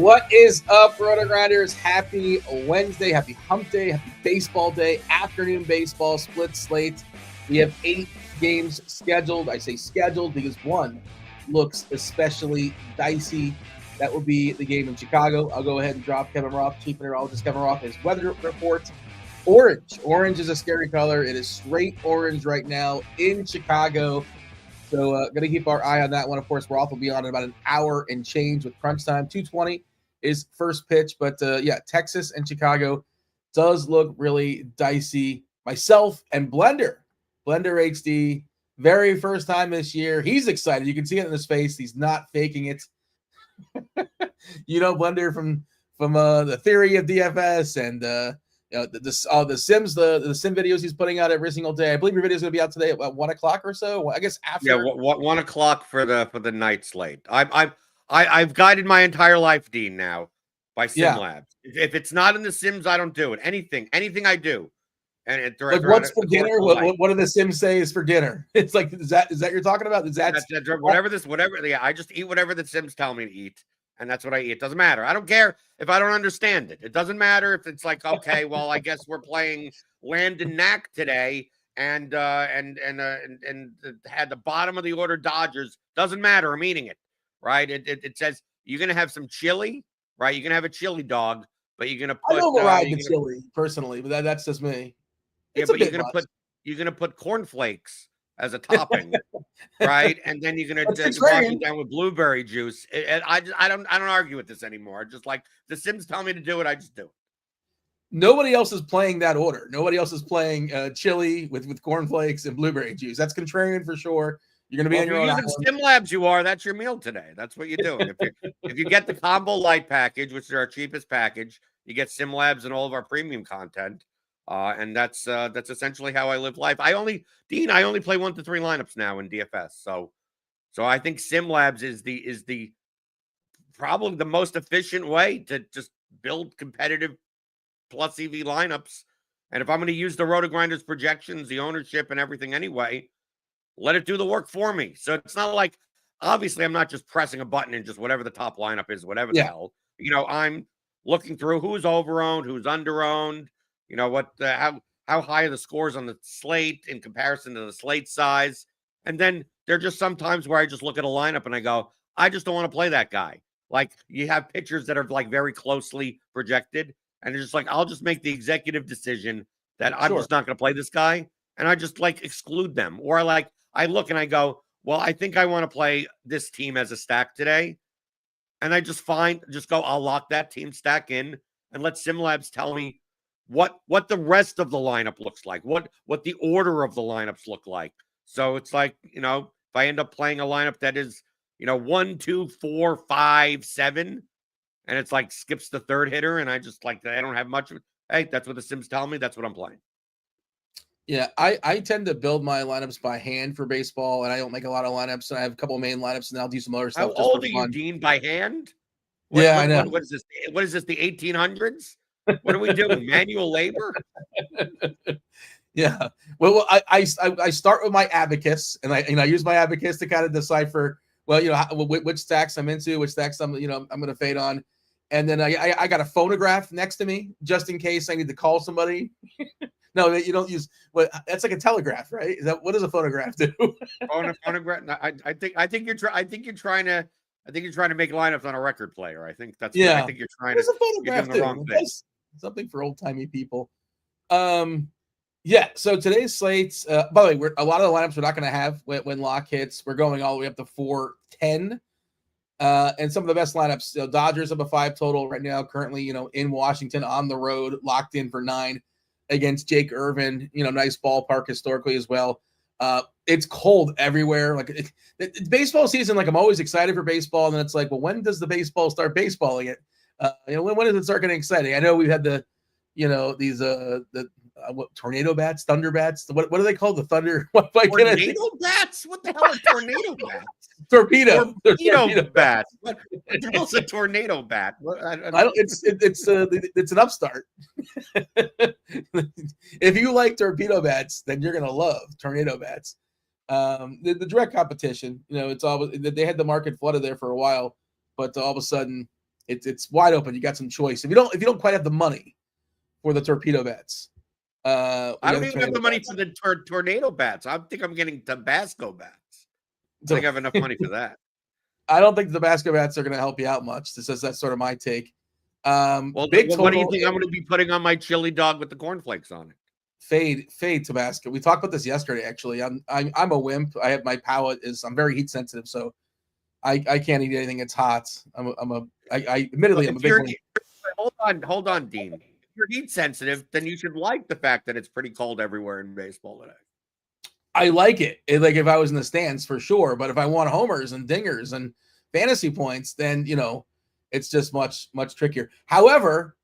What is up, RotoGrinders? Happy Wednesday, happy hump day, happy baseball day, afternoon baseball, split slate. We have 8 games scheduled. I say scheduled because one looks especially dicey. That will be the game in Chicago. I'll go ahead and drop Kevin Roth, Chief Meteorologist Kevin Roth, his weather report. Orange. Orange is a scary color. It is straight orange right now in Chicago. So going to keep our eye on that one. Of course, Roth will be on in about an hour and change with crunch time. 2:20 is first pitch. But, yeah, Texas and Chicago does look really dicey. Myself and Blender HD, very first time this year. He's excited. You can see it in his face. He's not faking it. You know Blender from the theory of DFS and the Sims, the Sim videos he's putting out every single day. I believe your video is going to be out today at 1 o'clock or so. I guess after. Yeah, 1 o'clock for the night slate. I've guided my entire life, Dean, now by SimLabs. Yeah. If it's not in the Sims, I don't do it. Anything I do. And like what's for dinner? What do the Sims say is for dinner? It's like is that you're talking about? That's whatever. Yeah, I just eat whatever the Sims tell me to eat, and that's what I eat. It doesn't matter. I don't care if I don't understand it. It doesn't matter if it's like, okay, well, I guess we're playing Landon Knack today, and had the bottom of the order Dodgers. Doesn't matter. I'm eating it, right? It says you're gonna have some chili, right? You're gonna have a chili dog, but you're gonna put. I override the chili personally, but that's just me. Yeah, but you're gonna put cornflakes as a topping, right? And then you're gonna wash it down with blueberry juice. I don't argue with this anymore. Just like the Sims tell me to do it, I just do it. Nobody else is playing that order. Nobody else is playing chili with cornflakes and blueberry juice. That's contrarian for sure. You're gonna be on your own. Using SimLabs, you are. That's your meal today. That's what you're doing. If you get the Combo LITE package, which is our cheapest package, you get SimLabs and all of our premium content. And that's essentially how I live life. I only play 1 to 3 lineups now in DFS. So I think SimLabs is the probably the most efficient way to just build competitive plus EV lineups. And if I'm going to use the RotoGrinders projections, the ownership and everything anyway, let it do the work for me. So it's not like, obviously I'm not just pressing a button and just whatever the top lineup is, whatever the hell, I'm looking through who's overowned, who's underowned. You know what? How high are the scores on the slate in comparison to the slate size? And then there are just some times where I just look at a lineup and I go, I just don't want to play that guy. Like you have pitchers that are like very closely projected, and it's just like I'll just make the executive decision that I'm just not going to play this guy, and I just like exclude them. Or I look and I go, well, I think I want to play this team as a stack today, and I just go, I'll lock that team stack in and let SimLabs tell me what the rest of the lineup looks like, what the order of the lineups look like. So it's like, if I end up playing a lineup that is, 1, 2, 4, 5, 7, and it's like skips the third hitter, and I just I don't have much of it. Hey, that's what the Sims tell me. That's what I'm playing. Yeah, I tend to build my lineups by hand for baseball, and I don't make a lot of lineups, and I have a couple of main lineups, and I'll do some other stuff. How old are you, Dean? By hand? I know. What is this? What is this? The 1800s? What are we doing? Manual labor? Yeah. Well, I start with my abacus, and I use my abacus to kind of decipher, which stacks I'm into, which stacks I'm going to fade on, and then I got a phonograph next to me just in case I need to call somebody. No, you don't use that's like a telegraph, right? What does a phonograph do? Phonograph. No, I think you're trying to make lineups on a record player. I think that's I think you're trying to. You're doing the wrong thing. Something for old timey people. Yeah. So today's slates. By the way, a lot of the lineups we're not going to have when lock hits. We're going all the way up to 410. And some of the best lineups. Dodgers up a 5 total right now. Currently, in Washington on the road, locked in for 9 against Jake Irvin. Nice ballpark historically as well. It's cold everywhere. Like it's baseball season. Like I'm always excited for baseball, and then it's like, well, when does the baseball start baseballing it? When does it start getting exciting? I know we've had these tornado bats, thunder bats. What are they called? The thunder tornado bats? What the hell are tornado bats? Torpedo bat. What the hell's a tornado bat? It's an upstart. If you like torpedo bats, then you're gonna love tornado bats. The direct competition, it's always they had the market flooded there for a while, but all of a sudden, it's wide open. You got some choice. If you don't quite have the money for the torpedo bets, I don't even have the money for the tornado bats. I think I'm getting Tabasco bats. I think I have enough money for that. I don't think the Tabasco bats are going to help you out much. That's sort of my take. What do you think I'm going to be putting on my chili dog with the cornflakes on it? Fade Tabasco. We talked about this yesterday. Actually, I'm a wimp. I have my palate I'm very heat sensitive, so I can't eat anything that's hot. Admittedly I'm a big. Hold on, Dean. If you're heat sensitive, then you should like the fact that it's pretty cold everywhere in baseball today. I like it. Like if I was in the stands for sure, but if I want homers and dingers and fantasy points, then it's just much trickier. However,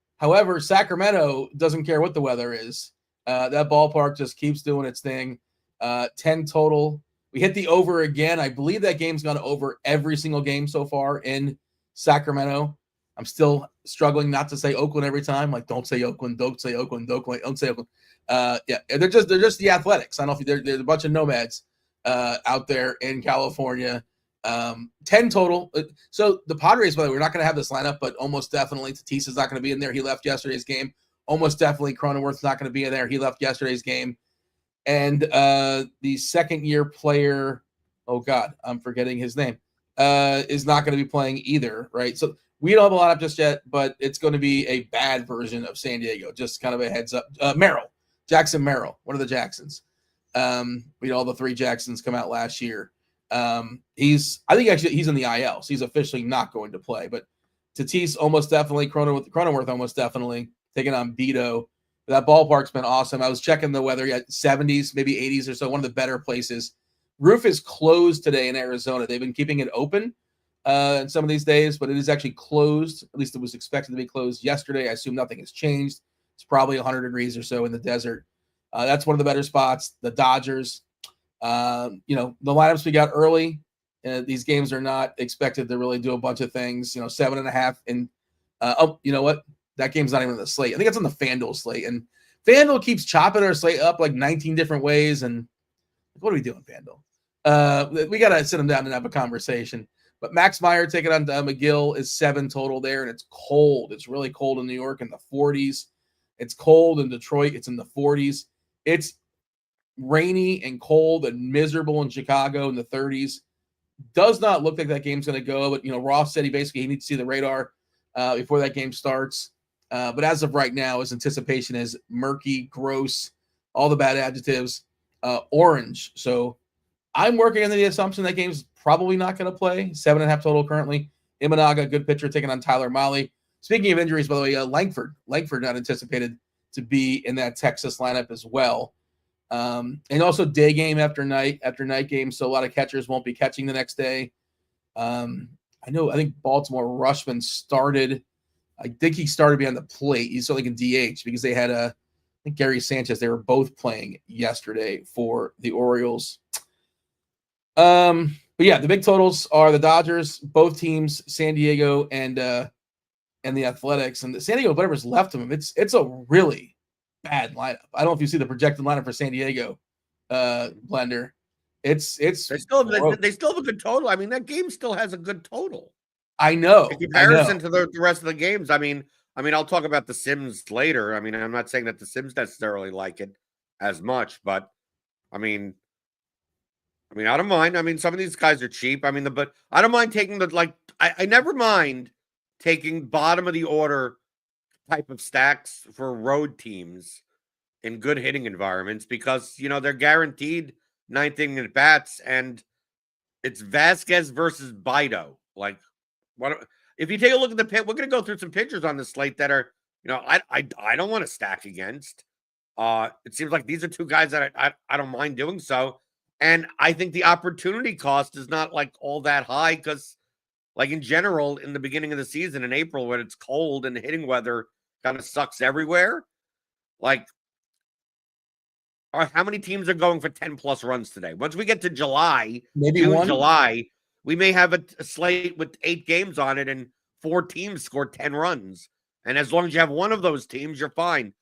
Sacramento doesn't care what the weather is. That ballpark just keeps doing its thing. 10 total. We hit the over again. I believe that game's gone over every single game so far in Sacramento. I'm still struggling not to say Oakland every time. Like, don't say Oakland, don't say Oakland, don't say Oakland. They're just the Athletics. I don't know if they're a bunch of nomads out there in California. 10 total. So the Padres, by the way, we're not going to have this lineup, but almost definitely Tatis is not going to be in there. He left yesterday's game. Almost definitely Cronenworth's not going to be in there. He left yesterday's game. And the second-year player, oh God, I'm forgetting his name, is not going to be playing either, right? So we don't have a lineup just yet, but it's going to be a bad version of San Diego. Just kind of a heads up. Jackson Merrill, one of the Jacksons. We had all the three Jacksons come out last year. I think he's in the IL, so he's officially not going to play. But Tatis almost definitely, Cronenworth almost definitely taking on Beto. That ballpark's been awesome. I was checking the weather. At 70s, maybe 80s or so, one of the better places. Roof is closed today in Arizona. They've been keeping it open in some of these days, but it is actually closed. At least it was expected to be closed yesterday. I assume nothing has changed. It's probably 100 degrees or so in the desert. That's one of the better spots. The Dodgers. The lineups we got early. These games are not expected to really do a bunch of things. 7.5. And you know what? That game's not even on the slate. I think it's on the FanDuel slate. And FanDuel keeps chopping our slate up like 19 different ways. And what are we doing, FanDuel? We got to sit them down and have a conversation. But Max Meyer taking on McGill is 7 total there. And it's cold. It's really cold in New York in the 40s. It's cold in Detroit. It's in the 40s. It's rainy and cold and miserable in Chicago in the 30s. Does not look like that game's going to go. But, Roth said he needs to see the radar before that game starts. But as of right now, his anticipation is murky, gross, all the bad adjectives, orange. So I'm working under the assumption that game's probably not going to play. 7.5 total currently. Imanaga, good pitcher, taking on Tyler Mahle. Speaking of injuries, by the way, Langford not anticipated to be in that Texas lineup as well. And also day game after night game. So a lot of catchers won't be catching the next day. I think Baltimore Rushman started. I think he started behind the plate. He's only in DH because they had I think Gary Sanchez. They were both playing yesterday for the Orioles. But yeah, the big totals are the Dodgers, both teams, San Diego and the Athletics. And the San Diego, whatever's left of them, it's a really bad lineup. I don't know if you see the projected lineup for San Diego, Blender. They still have a good total. I mean, that game still has a good total. I know. In comparison to the rest of the games, I mean, I'll talk about the Sims later. I mean, I'm not saying that the Sims necessarily like it as much, but I mean, I don't mind. I mean, some of these guys are cheap. I mean, but I don't mind taking I never mind taking bottom of the order type of stacks for road teams in good hitting environments because they're guaranteed 9th inning at bats, and it's Vasquez versus Bido. Like, what if you take a look at the pit? We're going to go through some pitchers on the slate that are, I don't want to stack against. It seems like these are two guys that I don't mind doing so, and I think the opportunity cost is not like all that high because, like in general, in the beginning of the season in April when it's cold and the hitting weather kind of sucks everywhere, like. How many teams are going for 10 plus runs today? Once we get to July, July, we may have a slate with 8 games on it and 4 teams score 10 runs. And as long as you have one of those teams, you're fine.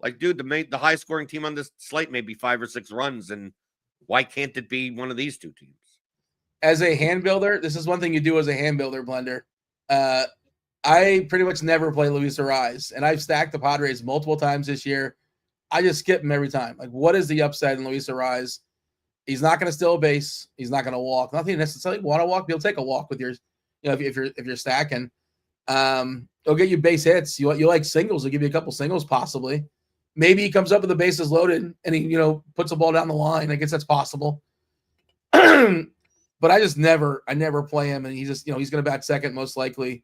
Like, dude, the high scoring team on this slate may be 5 or 6 runs. And why can't it be one of these 2 teams? As a hand builder, this is one thing you do as a hand builder, Blender. I pretty much never play Luis Ariz, and I've stacked the Padres multiple times this year. I just skip him every time. Like, what is the upside in Luis Ariz? He's not going to steal a base. He's not going to walk. Nothing necessarily want to walk. He'll take a walk with your, if you're stacking. He'll get you base hits. You like singles. He'll give you a couple singles possibly. Maybe he comes up with the bases loaded and he puts a ball down the line. I guess that's possible. But I never play him, and he's just he's going to bat second most likely.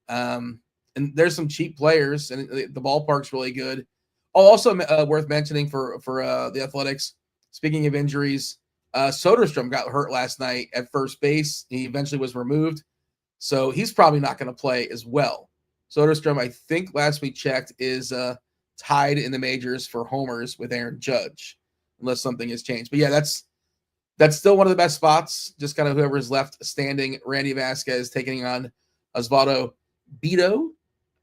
And there's some cheap players, and the ballpark's really good. Oh, also worth mentioning for the Athletics. Speaking of injuries, Soderstrom got hurt last night at first base. He eventually was removed, so he's probably not going to play as well. Soderstrom, I think last we checked, is tied in the majors for homers with Aaron Judge, unless something has changed. But yeah, that's still one of the best spots. Just kind of whoever's left standing. Randy Vasquez taking on Osvaldo Bido.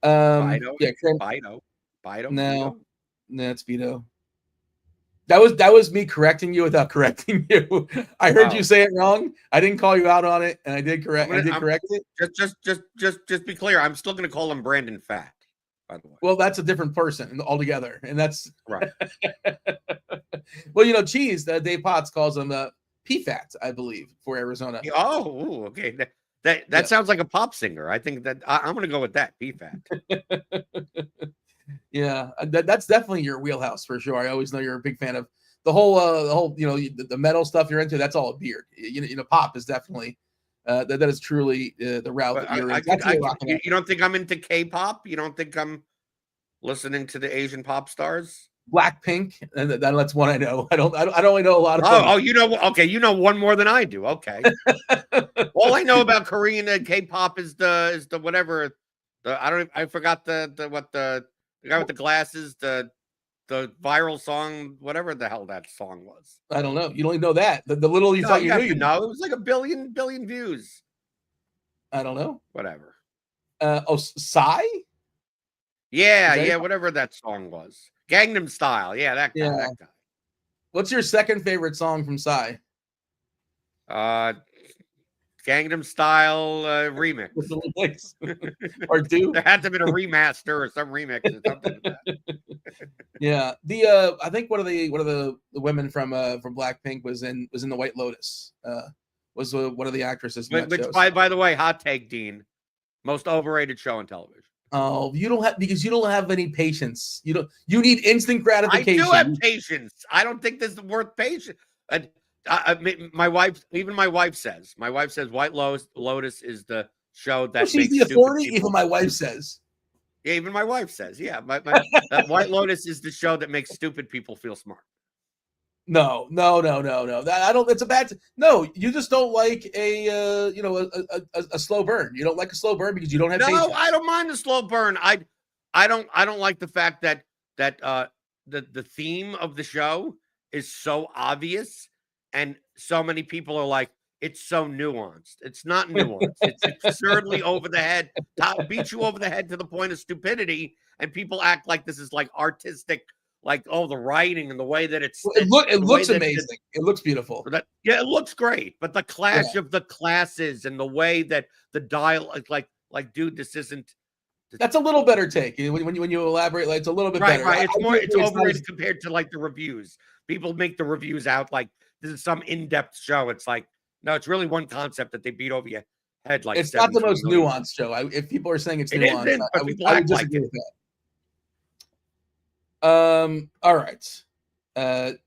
Bido. No, it's Bido. That was me correcting you without correcting you. I heard you say it wrong. I didn't call you out on it, and I did correct it. Just be clear. I'm still going to call him Brandon Pfaadt, by the way. Well, that's a different person altogether, and that's right. Well, Cheese, Dave Potts calls him PFAT, I believe, for Arizona. Oh, okay. That sounds like a pop singer. I think that I'm going to go with that, PFAT. Yeah, that's definitely your wheelhouse for sure. I always know you're a big fan of the whole the metal stuff you're into. That's all a beard. Pop is definitely that is truly the route that you're in. You don't think I'm into K-pop? You don't think I'm listening to the Asian pop stars? Blackpink, and that's one I know. I don't only know a lot of. Okay, you know one more than I do. Okay, all I know about Korean and K-pop is the whatever. I forgot the guy with the glasses, the viral song, whatever the hell that song was. I don't know. You only know that. The little you thought you knew. No, it was like a billion views. I don't know. Whatever. Psy? Yeah, whatever that song was. Gangnam Style. Yeah, that guy. That guy. What's your second favorite song from Psy? Gangnam Style remix. Or two? There had to be a remaster or some remix or something like that. Yeah. I think one of the women from Blackpink was in the White Lotus. Was one of the actresses. Which by the way, hot take, Dean, most overrated show on television. Oh, you don't have any patience. You need instant gratification. I do have patience. I don't think this is worth patience. My wife says White Lotus is the show that she's the authority. Even my wife says. Yeah, even my wife says. Yeah, my White Lotus is the show that makes stupid people feel smart. No. I don't. It's a bad. No, you just don't like a slow burn. You don't like a slow burn because you don't have. No, I don't mind the slow burn. I don't like the fact that the theme of the show is so obvious, and so many people are like, it's so nuanced. It's not nuanced. It's absurdly over the head. Beat you over the head to the point of stupidity, and people act like this is like artistic. Like, the writing and the way that it looks amazing. It looks beautiful. It looks great. But the clash of the classes and the way that the dialogue, like, dude, this isn't. That's a little better take. When you elaborate, like, it's a little bit better. Right. It's overrated compared to like the reviews. People make the reviews out like this is some in-depth show. It's like, no, it's really one concept that they beat over your head. Like, it's not the most nuanced show. If people are saying it's nuanced, I would disagree with that. All right.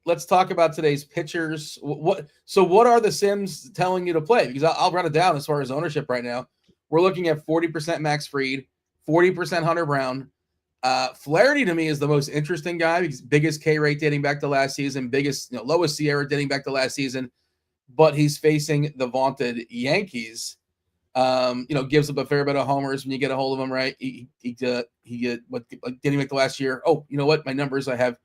Let's talk about today's pitchers. What are the sims telling you to play? Because I'll run it down as far as ownership right now. We're looking at 40% Max Fried, 40% Hunter Brown. Flaherty to me is the most interesting guy because biggest K rate dating back to last season, biggest lowest Sierra dating back to last season, but he's facing the vaunted Yankees. Gives up a fair bit of homers when you get a hold of him, right? He did he make the last year? Oh, you know what? My numbers I have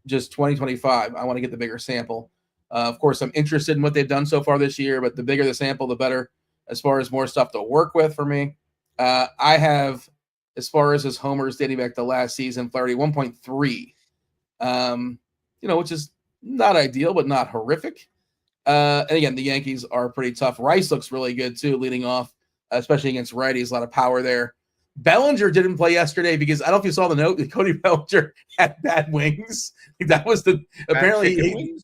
just 2025. I want to get the bigger sample. Of course, I'm interested in what they've done so far this year, but the bigger the sample, the better as far as more stuff to work with for me. I have, as far as his homers dating back to last season, Flaherty 1.3, which is not ideal, but not horrific. And again, the Yankees are pretty tough. Rice looks really good too, leading off, especially against righties. A lot of power there. Bellinger didn't play yesterday because I don't know if you saw the note that Cody Bellinger had bad wings. That was apparently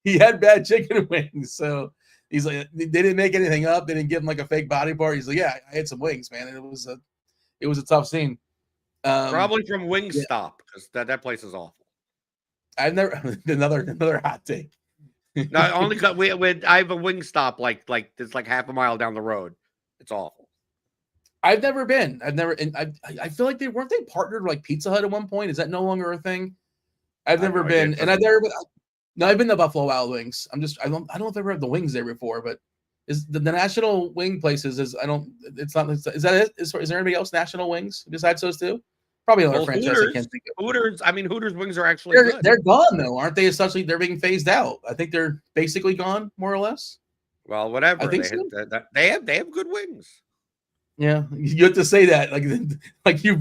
he had bad chicken wings. So he's like, they didn't make anything up. They didn't give him like a fake body part. He's like, yeah, I had some wings, man. And it was a tough scene. Probably from Wingstop because that place is awful. I've never another hot take. No, only because I have a Wingstop like it's like half a mile down the road. It's awful. I've never been. I feel like weren't they partnered with like Pizza Hut at one point? Is that no longer a thing? I've never been, and I've been to Buffalo Wild Wings. I don't know if I've ever had the wings there before, but is the national wing places is that it? Is there anybody else national wings besides those two? Probably another franchise I can't think of. Hooters. I mean, Hooters wings are actually good. They're gone though, aren't they? Essentially, they're being phased out. I think they're basically gone, more or less. Well, whatever. I think they have good wings. Yeah, you have to say that like you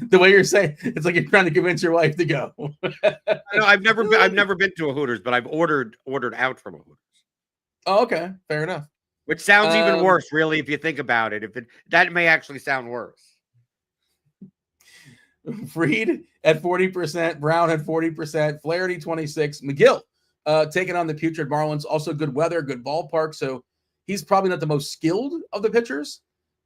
the way you're saying it's like you're trying to convince your wife to go. No, I've never been to a Hooters, but I've ordered out from a Hooters. Oh, okay, fair enough. Which sounds even worse, really, if you think about it. That may actually sound worse. Fried at 40%, Brown at 40%, Flaherty 26%, McGill taking on the putrid Marlins. Also good weather, good ballpark. So he's probably not the most skilled of the pitchers,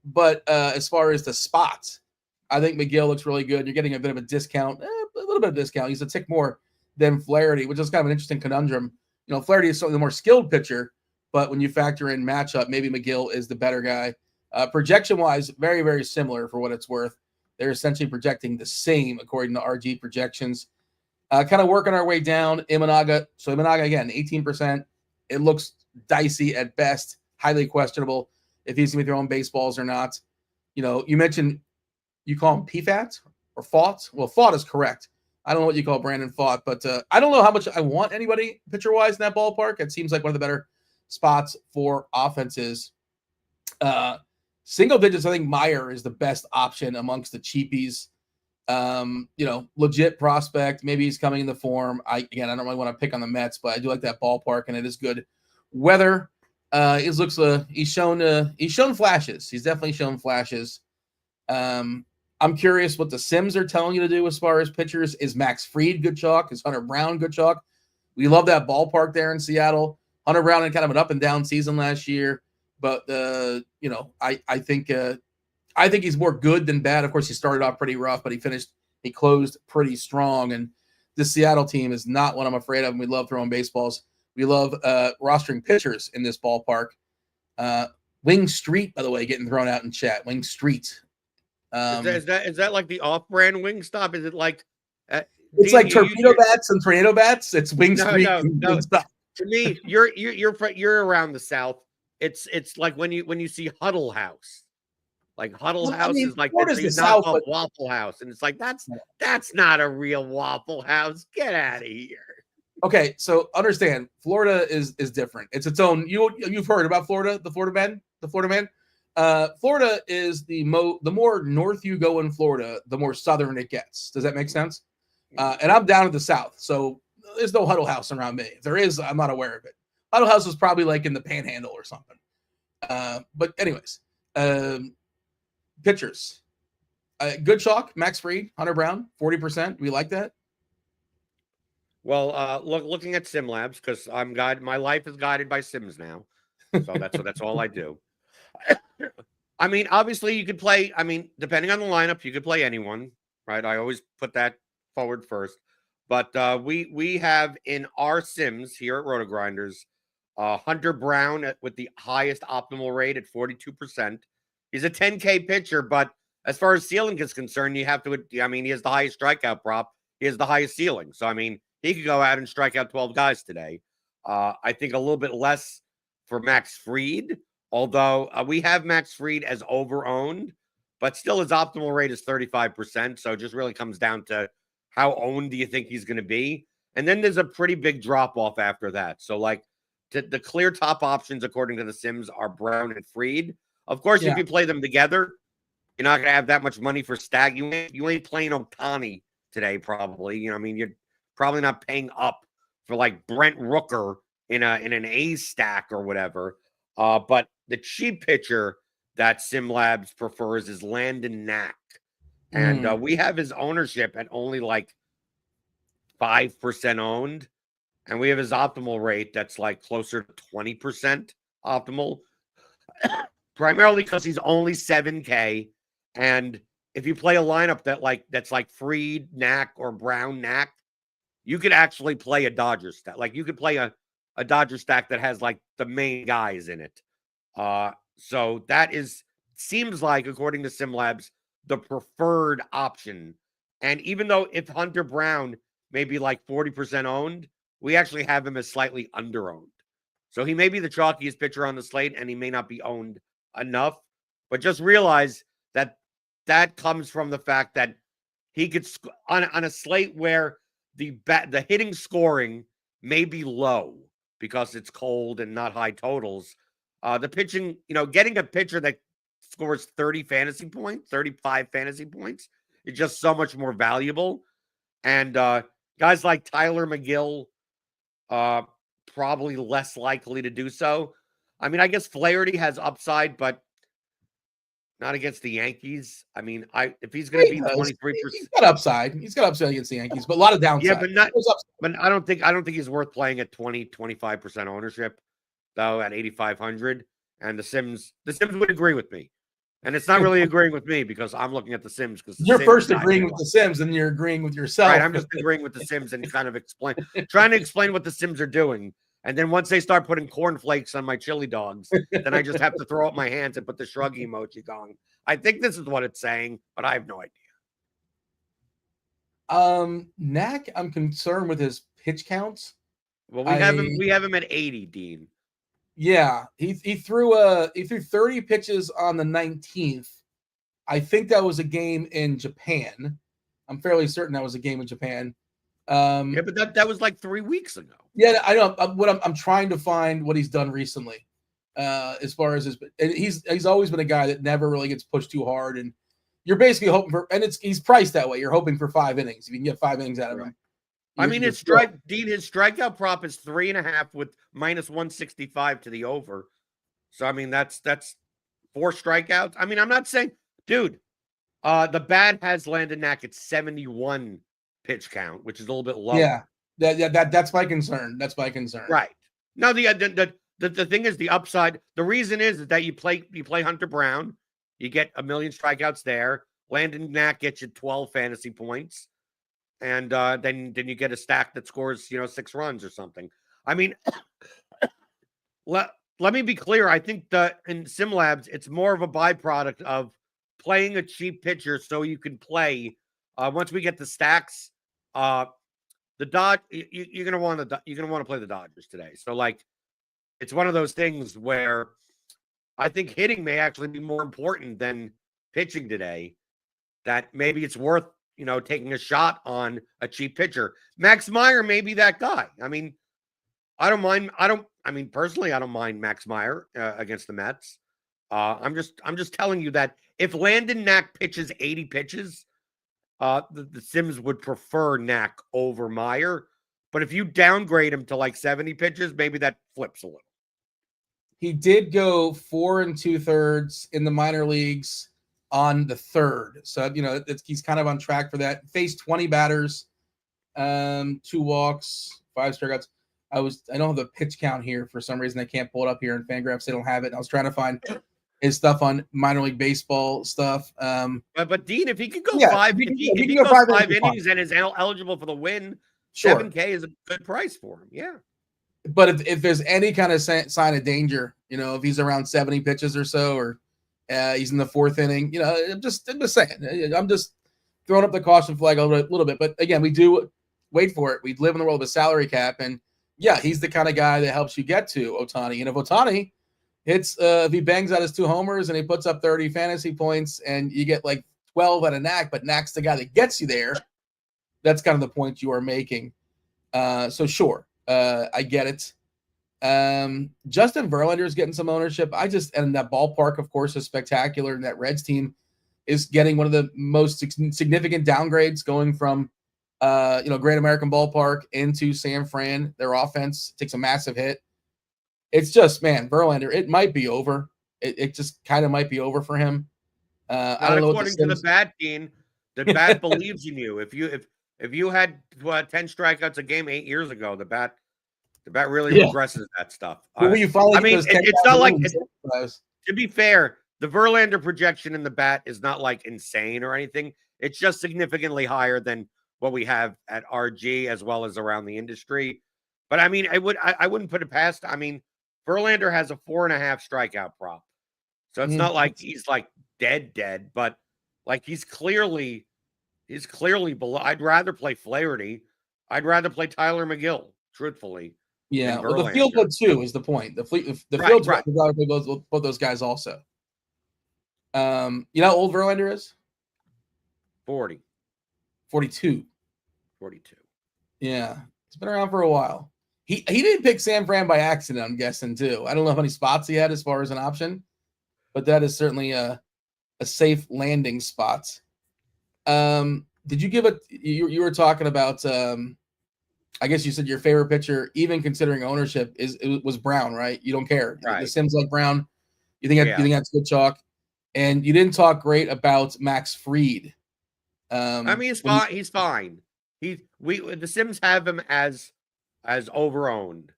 but as far as the spots, I think McGill looks really good. You're getting a bit of a discount, a little bit of discount. He's a tick more than Flaherty, which is kind of an interesting conundrum. You know, Flaherty is certainly the more skilled pitcher, but when you factor in matchup, maybe McGill is the better guy. Projection-wise, very, very similar for what it's worth. They're essentially projecting the same according to RG projections. Kind of working our way down. Imanaga. So Imanaga, again, 18%. It looks dicey at best, highly questionable if he's going to be throwing baseballs or not. You know, you mentioned you call him PFAT or Fought. Well, Fought is correct. I don't know what you call Brandon Fought, but I don't know how much I want anybody pitcher-wise in that ballpark. It seems like one of the better spots for offenses. Single digits, I think Meyer is the best option amongst the cheapies. You know, legit prospect. Maybe he's coming into form. I don't really want to pick on the Mets, but I do like that ballpark, and it is good weather. He's shown flashes. He's definitely shown flashes. I'm curious what the Sims are telling you to do as far as pitchers. Is Max Fried good chalk? Is Hunter Brown good chalk? We love that ballpark there in Seattle. Hunter Brown had kind of an up and down season last year. But I think he's more good than bad. Of course, he started off pretty rough, but he closed pretty strong. And this Seattle team is not what I'm afraid of. And we love throwing baseballs. We love rostering pitchers in this ballpark. Wing Street, by the way, getting thrown out in chat. Wing Street. Is that like the off-brand Wingstop? Is it like it's like torpedo bats and tornado bats? It's Wing Street. No. To me, you're around the South. It's like when you see Huddle House, like Huddle House is like the South, but Waffle House, and it's like that's not a real Waffle House. Get out of here. Okay, so understand, Florida is different. It's its own. You've heard about Florida, the Florida man. Florida is the more north you go in Florida, the more southern it gets. Does that make sense? And I'm down at the South, so there's no Huddle House around me. If there is, I'm not aware of it. Huddle House is probably like in the Panhandle or something. But anyways, pitchers. Good chalk, Max Fried, Hunter Brown, 40%. We like that. Well, looking at SimLabs, because my life is guided by Sims now. So that's all I do. I mean, obviously you could play, depending on the lineup, you could play anyone, right? I always put that forward first. But we have in our Sims here at RotoGrinders, Hunter Brown with the highest optimal rate at 42%. He's a 10K pitcher, but as far as ceiling is concerned, he has the highest strikeout prop. He has the highest ceiling. So, he could go out and strike out 12 guys today. I think a little bit less for Max Fried, although we have Max Fried as over-owned, but still his optimal rate is 35%. So it just really comes down to how owned do you think he's going to be? And then there's a pretty big drop-off after that. So, the clear top options, according to the Sims, are Brown and Fried. Of course, if you play them together, you're not going to have that much money for Stag. You ain't playing Ohtani today, probably. You're probably not paying up for like Brent Rooker in an A stack or whatever. But the cheap pitcher that SimLabs prefers is Landon Knack. And we have his ownership at only like 5% owned. And we have his optimal rate that's like closer to 20% optimal, primarily because he's only 7K. And if you play a lineup that's like Freed Knack or Brown Knack, you could actually play a Dodger stack. Like you could play a Dodger stack that has like the main guys in it. So that seems like, according to SimLabs, the preferred option. And even though if Hunter Brown may be like 40% owned, we actually have him as slightly under-owned. So he may be the chalkiest pitcher on the slate, and he may not be owned enough. But just realize that that comes from the fact that he could, on a slate where the hitting scoring may be low because it's cold and not high totals, the pitching, getting a pitcher that scores 35 fantasy points is just so much more valuable. And guys like Tyler McGill, probably less likely to do so. I mean, I guess Flaherty has upside, but not against the Yankees. I mean, if he's going to be 23%, he's got upside. He's got upside against the Yankees, but a lot of downside. Yeah, but I don't think he's worth playing at 25% ownership, though, at 8,500. And the Sims would agree with me. And it's not really agreeing with me because I'm looking at the Sims. Because you're first agreeing with the Sims, and you're agreeing with yourself. Right, I'm just agreeing with the Sims and kind of trying to explain what the Sims are doing. And then once they start putting cornflakes on my chili dogs, then I just have to throw up my hands and put the shrug emoji going. I think this is what it's saying, but I have no idea. Knack, I'm concerned with his pitch counts. Well, we have him at 80, Dean. Yeah, he threw 30 pitches on the 19th. I think that was a game in Japan. I'm fairly certain that was a game in Japan. Yeah, but that was like 3 weeks ago. Yeah, I know. I'm trying to find what he's done recently. As far as he's always been a guy that never really gets pushed too hard, and you're basically hoping for, and he's priced that way. You're hoping for 5 innings. If you can get 5 innings out of him. I mean, his strikeout prop is 3.5 with -165 to the over. So I mean, that's 4 strikeouts. I mean, I'm not saying, dude. The bat has Landon Knack at 71 pitch count, which is a little bit low. Yeah, that's my concern. That's my concern. Right. Now the thing is the upside. The reason is that you play Hunter Brown, you get 1 million strikeouts there. Landon Knack gets you 12 fantasy points. And then you get a stack that scores, 6 runs or something. I mean, let me be clear. I think in SimLabs, it's more of a byproduct of playing a cheap pitcher so you can play. Once we get the stacks, you're gonna want to play the Dodgers today. So like, it's one of those things where I think hitting may actually be more important than pitching today. That maybe it's worth taking a shot on a cheap pitcher. Max Meyer may be that guy. I mean, personally, I don't mind Max Meyer against the Mets. I'm just telling you that if Landon Knack pitches 80 pitches, the Sims would prefer Knack over Meyer. But if you downgrade him to like 70 pitches, maybe that flips a little. He did go 4 2/3 in the minor leagues on the 3rd. So, he's kind of on track for that. Faced 20 batters, 2 walks, 5 strikeouts. I don't have the pitch count here for some reason. I can't pull it up here in Fangraphs. They don't have it. And I was trying to find his stuff on minor league baseball stuff. But Dean, if he could go 5, if he goes 5 innings and is eligible for the win, sure. 7K is a good price for him. Yeah. But if there's any kind of sign of danger, if he's around 70 pitches or so, or he's in the 4th inning, I'm just saying. I'm just throwing up the caution flag a little bit. But again, we do wait for it. We live in the world of a salary cap, and yeah, he's the kind of guy that helps you get to Ohtani. And if Ohtani hits, if he bangs out his 2 homers and he puts up 30 fantasy points, and you get like 12 out of Knack, but Knack's the guy that gets you there, that's kind of the point you are making. So sure, I get it. Justin Verlander is getting some ownership. And that ballpark, of course, is spectacular. And that Reds team is getting one of the most significant downgrades, going from, Great American Ballpark into San Fran. Their offense takes a massive hit. It's just, man, Verlander, it might be over. it just kind of might be over for him. Not I don't know according to the bat, Dean. The bat believes in you. If you had 10 strikeouts a game 8 years ago, the bat really regresses that stuff. Well, you finally I mean, it's not like to be fair, the Verlander projection in the bat is not like insane or anything. It's just significantly higher than what we have at RG as well as around the industry. But I mean, I wouldn't put it past. I mean, Verlander has a 4.5 strikeout prop. So it's not like he's like dead, but like he's clearly below. I'd rather play Flaherty. I'd rather play Tyler McGill, truthfully. Yeah, well, the field put two is the point. The field's right. Both those guys also. You know how old Verlander is? 40. 42. 42. Yeah, he's been around for a while. He didn't pick San Fran by accident, I'm guessing, too. I don't know how many spots he had as far as an option, but that is certainly a safe landing spot. Did you give it? You were talking about. I guess you said your favorite pitcher, even considering ownership, was Brown, right? You don't care. Right. The Sims like Brown. You think that's good chalk, and you didn't talk great about Max Fried. I mean, he's fine. He's fine. The Sims have him as overowned,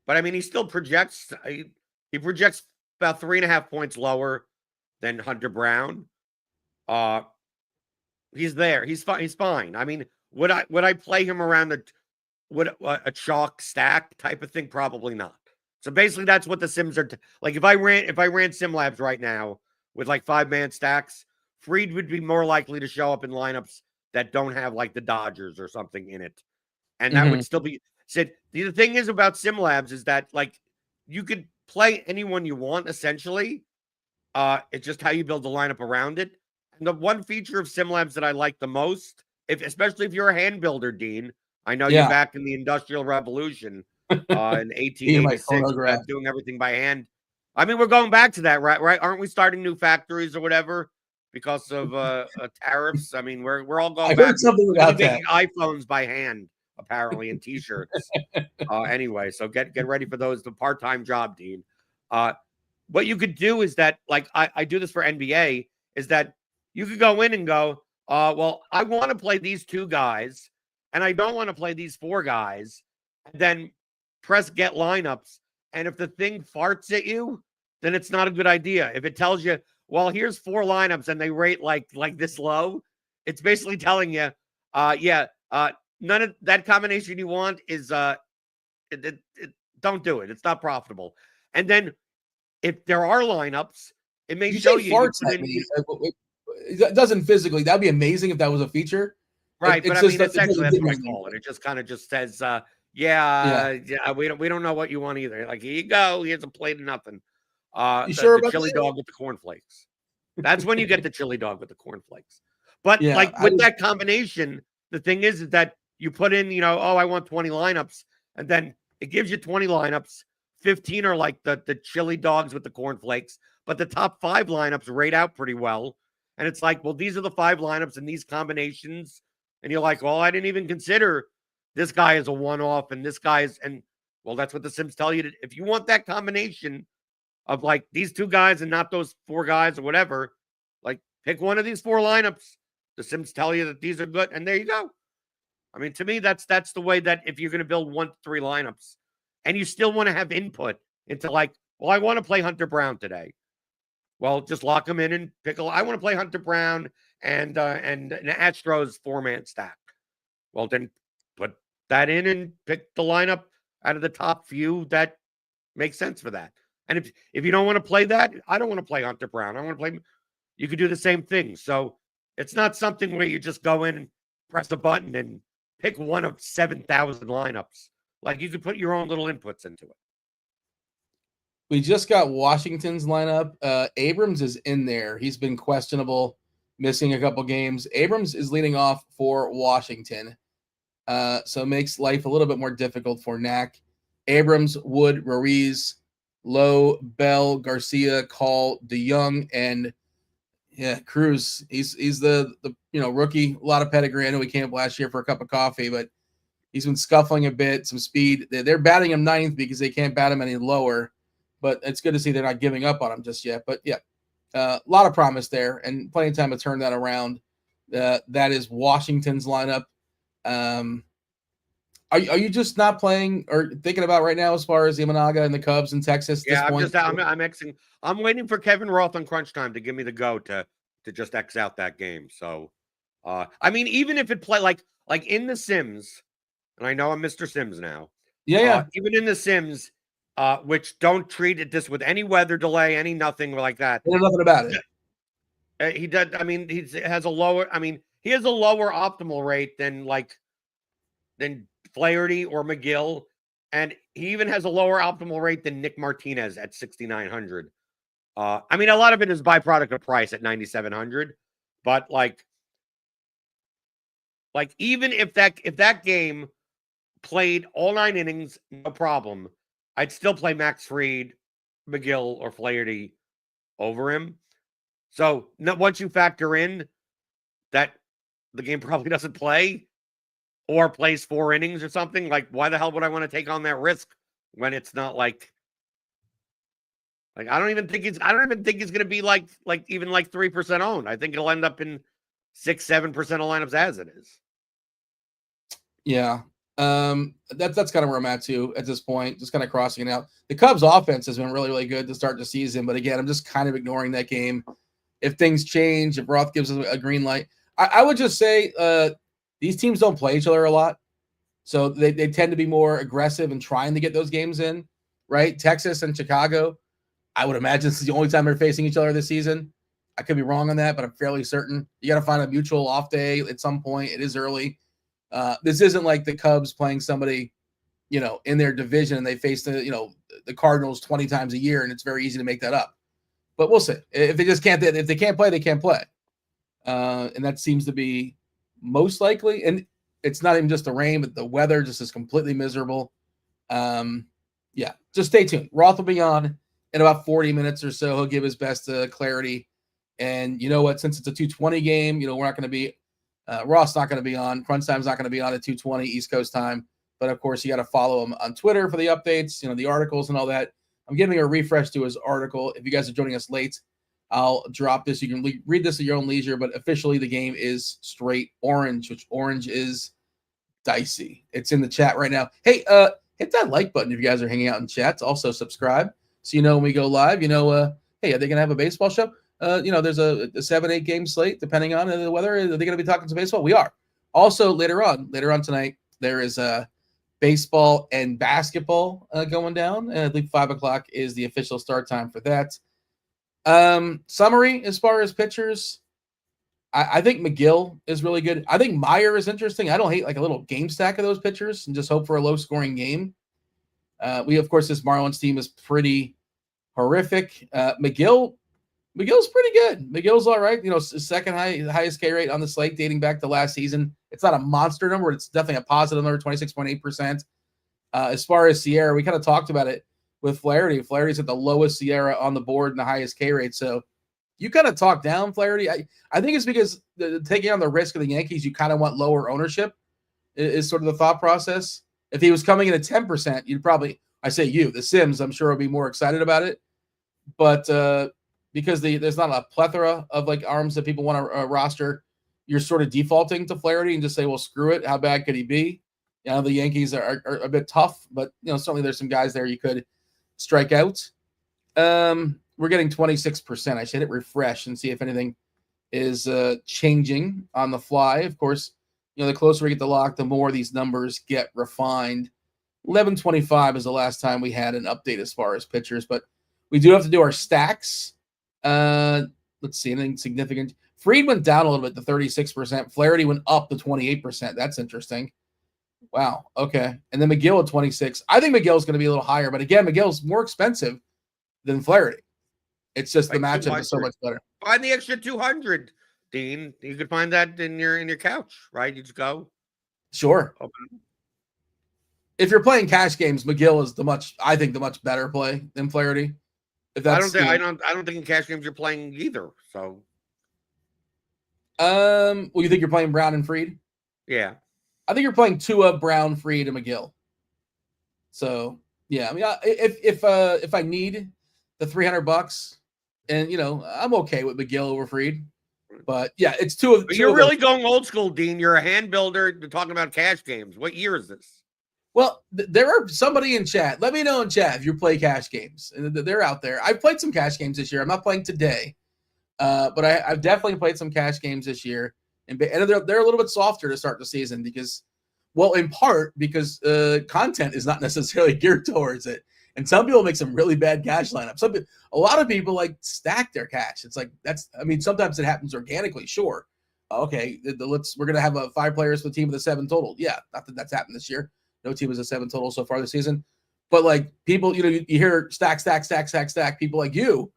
but I mean, he still projects. He projects about 3.5 points lower than Hunter Brown. He's there. He's fine. He's fine. I mean, would I play him around a chalk stack type of thing? Probably not. So basically, that's what the Sims are like. If I ran SimLabs right now with like 5-man stacks, Fried would be more likely to show up in lineups that don't have like the Dodgers or something in it, and that would still be said. The thing is about SimLabs is that like you could play anyone you want essentially. It's just how you build the lineup around it. And the one feature of SimLabs that I like the most, especially if you're a hand builder, Dean, I know you're back in the Industrial Revolution in 1886, doing everything by hand. I mean, we're going back to that, right? Aren't we starting new factories or whatever because of tariffs? I mean, we're all going back to making iPhones by hand, apparently, and T-shirts. Anyway, so get ready for those. The part-time job, Dean. What you could do is that, like I do this for NBA, is that you could go in and go, well, I want to play these 2 guys, and I don't want to play these 4 guys, and then press get lineups. And if the thing farts at you, then it's not a good idea. If it tells you, well, here's 4 lineups and they rate like this low, it's basically telling you, none of that combination you want is don't do it. It's not profitable. And then if there are lineups, it may show you. It doesn't physically. That'd be amazing if that was a feature. Right, but I mean, essentially, that's what I call it. It just kind of just says, we don't know what you want either. Like, here you go. Here's a plate of nothing. You sure about the chili dog with the cornflakes? That's when you get the chili dog with the cornflakes. But that combination, the thing is that you put in, I want 20 lineups, and then it gives you 20 lineups. 15 are like the chili dogs with the cornflakes, but the top 5 lineups rate out pretty well. And it's like, well, these are the 5 lineups and these combinations. And you're like, well, I didn't even consider this guy as a one-off and this guy is, and well, that's what the Sims tell you. If you want that combination of like these 2 guys and not those 4 guys or whatever, like pick one of these 4 lineups. The Sims tell you that these are good. And there you go. I mean, to me, that's the way that if you're going to build 1 to 3 lineups and you still want to have input into like, well, I want to play Hunter Brown today. Well, just lock him in and pick I want to play Hunter Brown and an Astros 4-man stack. Well, then put that in and pick the lineup out of the top few that makes sense for that. And if you don't want to play that, I don't want to play Hunter Brown. I want to play. You could do the same thing. So it's not something where you just go in and press a button and pick one of 7,000 lineups. Like you could put your own little inputs into it. We just got Washington's lineup. Abrams is in there. He's been questionable, missing a couple games. Abrams is leading off for Washington. So it makes life a little bit more difficult for Knack. Abrams, Wood, Ruiz, Lowe, Bell, Garcia, Call, DeYoung, and Cruz. He's the rookie. A lot of pedigree. I know he came up last year for a cup of coffee, but he's been scuffling a bit, some speed. They're batting him 9th because they can't bat him any lower. but it's good to see they're not giving up on him just yet. But yeah, a lot of promise there and plenty of time to turn that around. That is Washington's lineup. Are you just not playing or thinking about right now as far as Imanaga and the Cubs in Texas? Yeah, I'm Xing. I'm waiting for Kevin Roth on crunch time to give me the go to just X out that game. So, I mean, even if it play like in the Sims, and I know I'm Mr. Sims now. Yeah. Even in the Sims, which don't treat it this with any weather delay, any nothing like that. There's nothing about it. He does. I mean, he has a lower. I mean, he has a lower optimal rate than Flaherty or McGill, and he even has a lower optimal rate than Nick Martinez at 6,900. I mean, a lot of it is byproduct of price at 9,700, but like even if that game played all 9 innings, no problem, I'd still play Max Fried, McGill, or Flaherty over him. So once you factor in that the game probably doesn't play or plays 4 innings or something, like why the hell would I want to take on that risk when it's not like I don't even think he's going to be like even 3% owned. I think it'll end up in 6-7% of lineups as it is. Yeah. That's kind of where I'm at too at this point, just kind of crossing it out. The Cubs offense has been really, really good to start the season, but again, I'm just kind of ignoring that game. If things change, if Roth gives us a green light, I would just say these teams don't play each other a lot. So they tend to be more aggressive and trying to get those games in, right? Texas and Chicago, I would imagine this is the only time they're facing each other this season. I could be wrong on that, but I'm fairly certain. You got to find a mutual off day at some point. It is early. This isn't like the Cubs playing somebody, in their division and they face the Cardinals 20 times a year and it's very easy to make that up. But we'll see. If they can't play, they can't play. And that seems to be most likely. And it's not even just the rain, but the weather just is completely miserable. Yeah, just stay tuned. Roth will be on in about 40 minutes or so. He'll give his best clarity. And you know what? Since it's a 2:20 game, we're not going to be Roth's not going to be on. Crunch Time's not going to be on at 2:20 East Coast time. But of course, you got to follow him on Twitter for the updates, the articles and all that. I'm giving a refresh to his article. If you guys are joining us late, I'll drop this. You can read this at your own leisure, but officially the game is straight orange, which orange is dicey. It's in the chat right now. Hey, hit that like button if you guys are hanging out in chats. Also subscribe so when we go live. Hey, are they going to have a baseball show? There's a 7-8 game slate, depending on the weather. Are they going to be talking some baseball? We are. Also, later on tonight, there is baseball and basketball going down. And I believe 5 o'clock is the official start time for that. Summary as far as pitchers, I think McGill is really good. I think Meyer is interesting. I don't hate a little game stack of those pitchers and just hope for a low-scoring game. Of course, this Marlins team is pretty horrific. McGill's pretty good. McGill's all right. Second highest K rate on the slate dating back to last season. It's not a monster number. It's definitely a positive number, 26.8%. As far as Sierra, we kind of talked about it with Flaherty. Flaherty's at the lowest Sierra on the board and the highest K rate. So you kind of talk down Flaherty. I think it's because taking on the risk of the Yankees, you kind of want lower ownership is sort of the thought process. If he was coming in at 10%, you'd probably, the Sims, I'm sure would be more excited about it. But because there's not a plethora of arms that people want to roster, you're sort of defaulting to Flaherty and just say, well, screw it. How bad could he be? The Yankees are a bit tough, but certainly there's some guys there you could strike out. We're getting 26%. I should hit refresh and see if anything is changing on the fly. Of course, the closer we get to lock, the more these numbers get refined. 11:25 is the last time we had an update as far as pitchers, but we do have to do our stacks. Let's see, anything significant. Fried went down a little bit to 36%. Flaherty went up to 28%. That's interesting. Wow. Okay. And then McGill at 26. I think McGill's going to be a little higher, but again, McGill's more expensive than Flaherty. It's just the matchup is so much better. Find the extra 200, Dean. You could find that in your couch, right? You just go. Sure. Okay. If you're playing cash games, McGill is the much better play than Flaherty. I don't think in cash games you're playing either. So, well, you think you're playing Brown and Fried? Yeah, I think you're playing Tua, Brown, Fried, and McGill. So Yeah, I mean, if I need the $300, and I'm okay with McGill over Fried, but yeah, it's two of You're those. really going old school, Dean. You're a hand builder. You're talking about cash games. What year is this? Well, there are somebody in chat. Let me know in chat if you play cash games. They're out there. I've played some cash games this year. I'm not playing today, but I've definitely played some cash games this year, and they're a little bit softer to start the season because, well, in part because content is not necessarily geared towards it, and some people make some really bad cash lineups. A lot of people like stack their cash. It's like sometimes it happens organically. Sure, okay, we're gonna have 5 players for the team with a 7 total. Yeah, not that that's happened this year. No team has a 7 total so far this season. But like people, you hear stack. People like you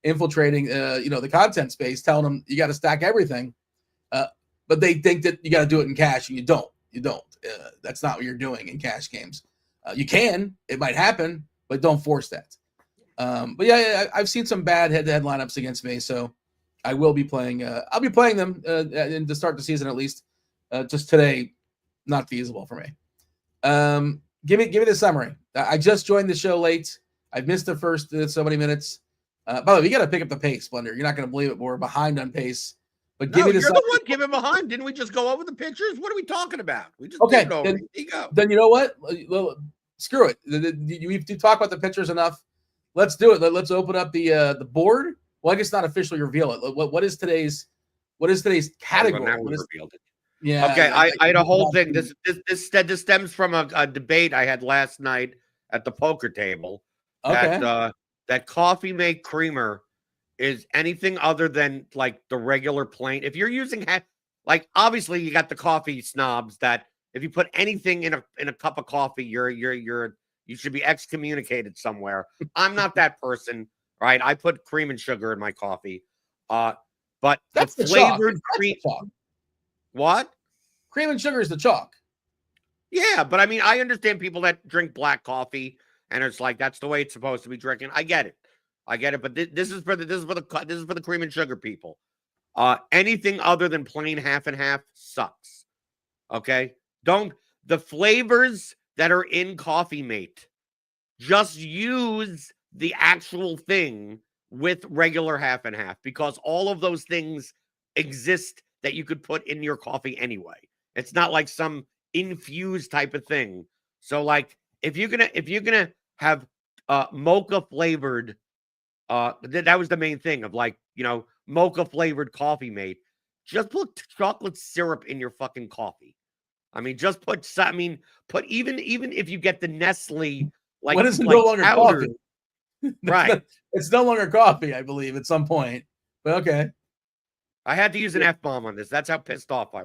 infiltrating, the content space, telling them you got to stack everything. But they think that you got to do it in cash, and you don't. You don't. That's not what you're doing in cash games. You can. It might happen, but don't force that. But yeah, I've seen some bad head-to-head lineups against me, so I will be playing. I'll be playing them to start the season at least. Just today, not feasible for me. Give me the summary. I just joined the show late. I've missed the first so many minutes. By the way, you got to pick up the pace, Blender. You're not going to believe it, but we're behind on pace. But give me the you're the one giving behind. Didn't we just go over the pictures? What are we talking about? We just okay. did it over. Then you know what? Screw it. You talk about the pictures enough. Let's do it. Let's open up the board. Well, I guess not officially reveal it. What is today's category? Now we revealed it. Yeah. Okay. I had a whole thing. This stems from a debate I had last night at the poker table. Okay. That Coffee Mate Creamer is anything other than like the regular plain. If you're using obviously you got the coffee snobs that if you put anything in a cup of coffee, you should be excommunicated somewhere. I'm not that person, right? I put cream and sugar in my coffee. But that's the flavored cream. What? Cream and sugar is the chalk. Yeah, but I mean, I understand people that drink black coffee and it's like that's the way it's supposed to be drinking. I get it. But this is for the cream and sugar people. Anything other than plain half and half sucks. Okay? The flavors that are in Coffee Mate, just use the actual thing with regular half and half because all of those things exist that you could put in your coffee anyway. It's not like some infused type of thing. So like if you're gonna have mocha flavored, that was the main thing of mocha flavored Coffee Mate. Just put chocolate syrup in your fucking coffee. I mean, just put even if you get the Nestle what is no longer powdered, coffee? Right? It's no longer coffee, I believe, at some point. But okay. I had to use an F-bomb on this. That's how pissed off I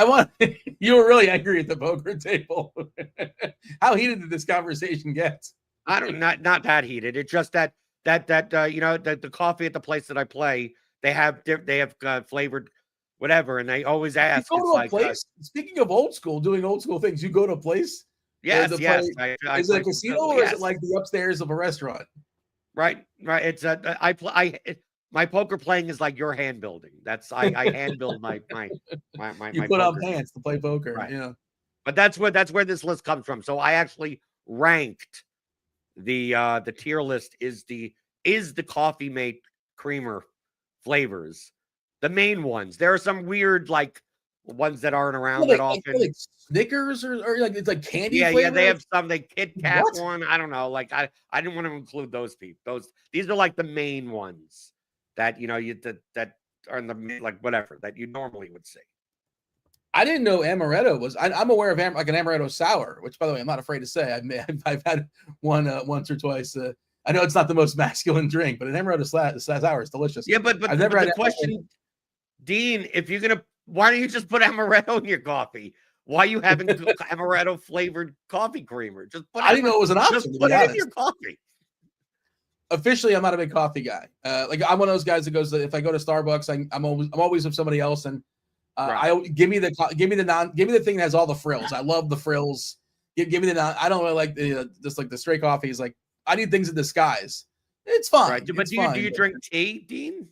was. You were really angry at the poker table. How heated did this conversation get? I don't not that heated. It's just that the coffee at the place that I play, they have flavored whatever, and they always ask. You go to a place. Speaking of old school, doing old school things, you go to a place. Yes. Is it a casino or is it like the upstairs of a restaurant? Right. It's my poker playing is like your hand building. That's I hand build my you put on pants to play poker. Right. Yeah. But that's where this list comes from. So I actually ranked the tier list is the Coffee Mate creamer flavors. The main ones. There are some weird ones that aren't around that often. Like Snickers or like it's like candy. Yeah, they have some. They Kit Kat one. I don't know. I didn't want to include those people. These are like the main ones that that are in the whatever that you normally would see. I didn't know amaretto was. I'm aware of an amaretto sour, which by the way I'm not afraid to say I've had one once or twice. I know it's not the most masculine drink, but an amaretto sour is delicious. Yeah, but I've never had the question, Dean, if you're gonna, why don't you just put amaretto in your coffee? Why are you having amaretto flavored coffee creamer? I didn't know it was an option. Just put it in your coffee. Officially, I'm not a big coffee guy. I'm one of those guys that goes. If I go to Starbucks, I'm always with somebody else, and right. Give me the thing that has all the frills. I love the frills. Give me the non. I don't really like the straight coffee. Is like I need things in disguise. It's fine. Right. But do you drink tea, Dean?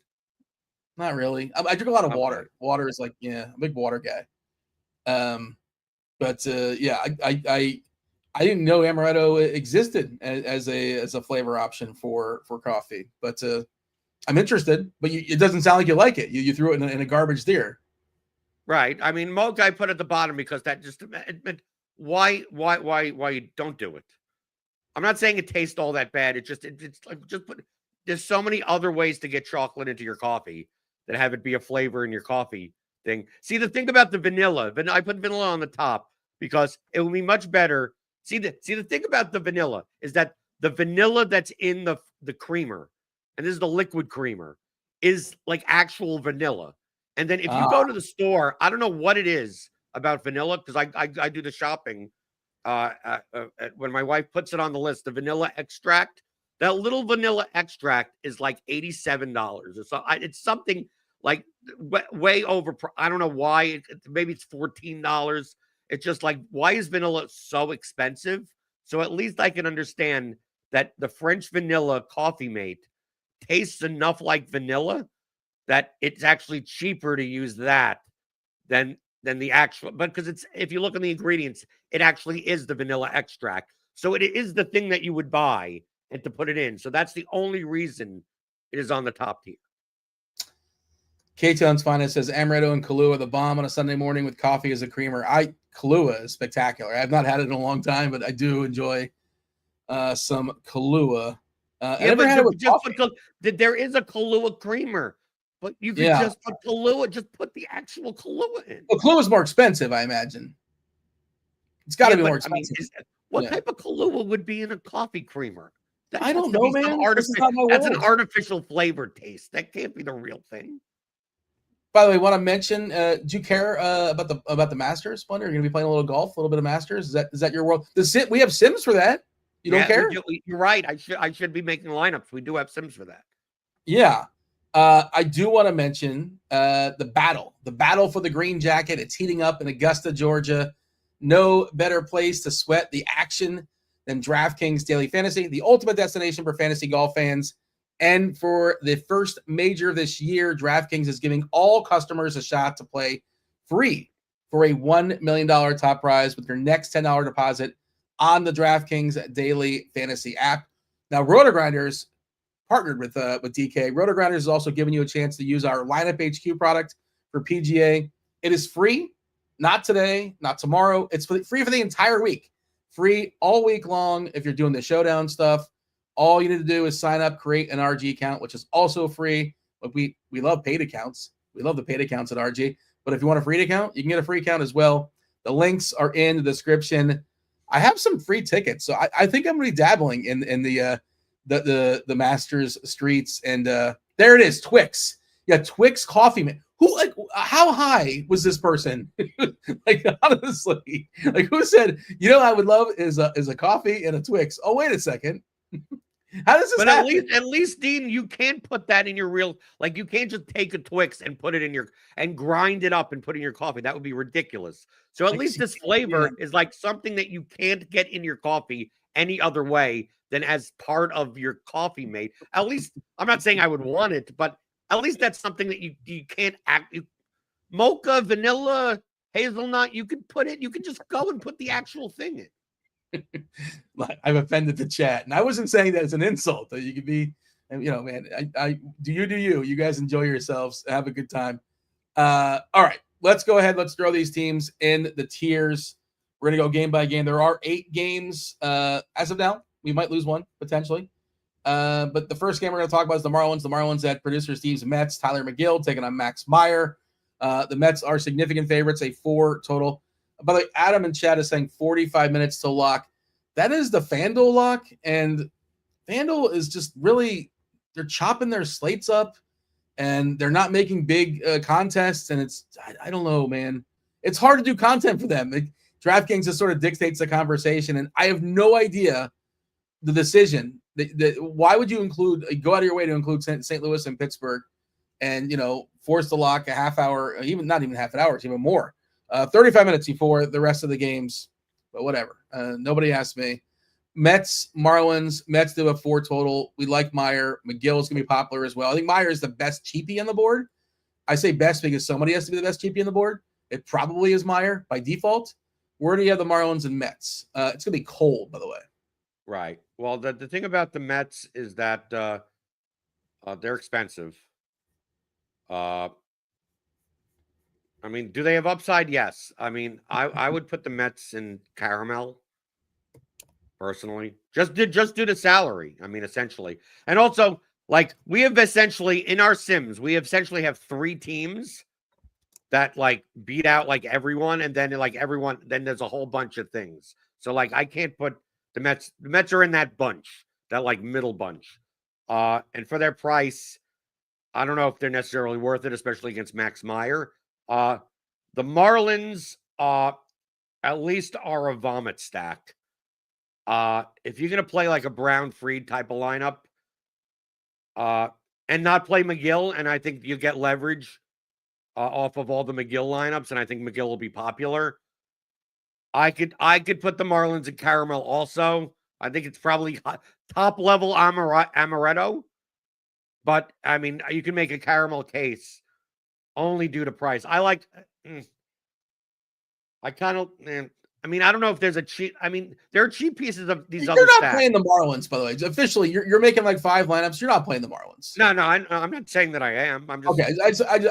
Not really. I drink a lot of water. Water is I'm a big water guy. But yeah, I didn't know amaretto existed as a flavor option for coffee, but I'm interested. But it doesn't sound like you like it. You threw it in a garbage tier. Right. I mean, Mo guy put at the bottom because that just why you don't do it. I'm not saying it tastes all that bad. It's like just put. There's so many other ways to get chocolate into your coffee that have it be a flavor in your coffee thing. See, the thing about the vanilla, I put vanilla on the top because it will be much better. See the thing about the vanilla is that the vanilla that's in the creamer, and this is the liquid creamer, is like actual vanilla. And then if you go to the store, I don't know what it is about vanilla because I do the shopping. When my wife puts it on the list, the vanilla extract, that little vanilla extract is like $87. So it's something like way over. I don't know why. Maybe it's $14. It's just like, why is vanilla so expensive? So at least I can understand that the French vanilla coffee mate tastes enough like vanilla that it's actually cheaper to use that than the actual, but because it's, if you look at the ingredients, it actually is the vanilla extract. So it is the thing that you would buy and to put it in. So that's the only reason it is on the top tier. K-Town's Finest says amaretto and Kahlua, the bomb on a Sunday morning with coffee as a creamer. Kahlua is spectacular. I've not had it in a long time, but I do enjoy some Kahlua. Yeah, but there is a Kahlua creamer. But you could just put Kahlua, just put the actual Kahlua in. Well, Kahlua is more expensive, I imagine. It's got to be more expensive. I mean, what type of Kahlua would be in a coffee creamer? I don't know, man. That's an artificial flavor taste. That can't be the real thing. By the way, want to mention? Do you care about the Masters? Wonder, you're going to be playing a little golf, a little bit of Masters. Is that your world? We have Sims for that. You don't care? You're right. I should be making lineups. We do have Sims for that. Yeah. I do want to mention the battle for the green jacket. It's heating up in Augusta, Georgia. No better place to sweat the action than DraftKings Daily Fantasy, the ultimate destination for fantasy golf fans. And for the first major of this year, DraftKings is giving all customers a shot to play free for a $1 million top prize with your next $10 deposit on the DraftKings Daily Fantasy app. Now, RotoGrinders partnered with DK. RotoGrinders is also giving you a chance to use our Lineup HQ product for PGA. It is free, not today, not tomorrow. It's free for the entire week. Free all week long if you're doing the showdown stuff. All you need to do is sign up, create an RG account, which is also free. But we love paid accounts. We love the paid accounts at RG. But if you want a free account, you can get a free account as well. The links are in the description. I have some free tickets, so I think I'm going to be dabbling in the Masters streets, and there it is, Twix. Yeah, Twix coffee man. Who, like, how high was this person? Like, honestly, like, who said, I would love is a coffee and a Twix? Oh, wait a second. How does this But happen? at least, Dean, you can't put that in your real, like, you can't just take a Twix and put it in and grind it up and put it in your coffee. That would be ridiculous. So at least this flavor is like something that you can't get in your coffee any other way than as part of your coffee mate. At least, I'm not saying I would want it, but at least that's something that you can't mocha, vanilla, hazelnut, you can just go and put the actual thing in. I've offended the chat, and I wasn't saying that as an insult. That you could be, man. I do you. You guys enjoy yourselves. Have a good time. All right, let's go ahead. Let's throw these teams in the tiers. We're gonna go game by game. There are 8 games as of now. We might lose one potentially, but the first game we're gonna talk about is the Marlins. The Marlins at producer Steve's Mets. Tyler McGill taking on Max Meyer. The Mets are significant favorites, a 4 total. By the way, Adam in chat is saying 45 minutes to lock. That is the FanDuel lock, and FanDuel is just really, they're chopping their slates up, and they're not making big contests, and I don't know, man. It's hard to do content for them. DraftKings just sort of dictates the conversation, and I have no idea the decision. Why would you go out of your way to include St. Louis and Pittsburgh and, force the lock a half hour, not even half an hour, it's even more. 35 minutes before the rest of the games, but whatever. Nobody asked me. Mets, Marlins. Mets do a 4 total. We like Meyer. McGill is going to be popular as well. I think Meyer is the best cheapie on the board. I say best because somebody has to be the best cheapie on the board. It probably is Meyer by default, Where do you have the Marlins and Mets? It's going to be cold, by the way. Right. Well, the thing about the Mets is that they're expensive. I mean, do they have upside? Yes. I mean, I would put the Mets in caramel personally, just due to salary. I mean, essentially, and also like we have essentially in our sims, we essentially have 3 teams that like beat out like everyone, and then like everyone, then there's a whole bunch of things. So like I can't put the Mets. The Mets are in that bunch, that like middle bunch, and for their price, I don't know if they're necessarily worth it, especially against Max Meyer. The Marlins at least are a vomit stack. If you're gonna play like a Brown Fried type of lineup, and not play McGill, and I think you get leverage off of all the McGill lineups, and I think McGill will be popular. I could put the Marlins in caramel also. I think it's probably top level amaretto, but I mean you can make a caramel case only due to price. I like. I kind of. I mean, I don't know if there's a cheap. I mean, there are cheap pieces of these other. You're not playing the Marlins, by the way. Officially, you're making like 5 lineups. You're not playing the Marlins. No, I'm not saying that I am. I'm just okay.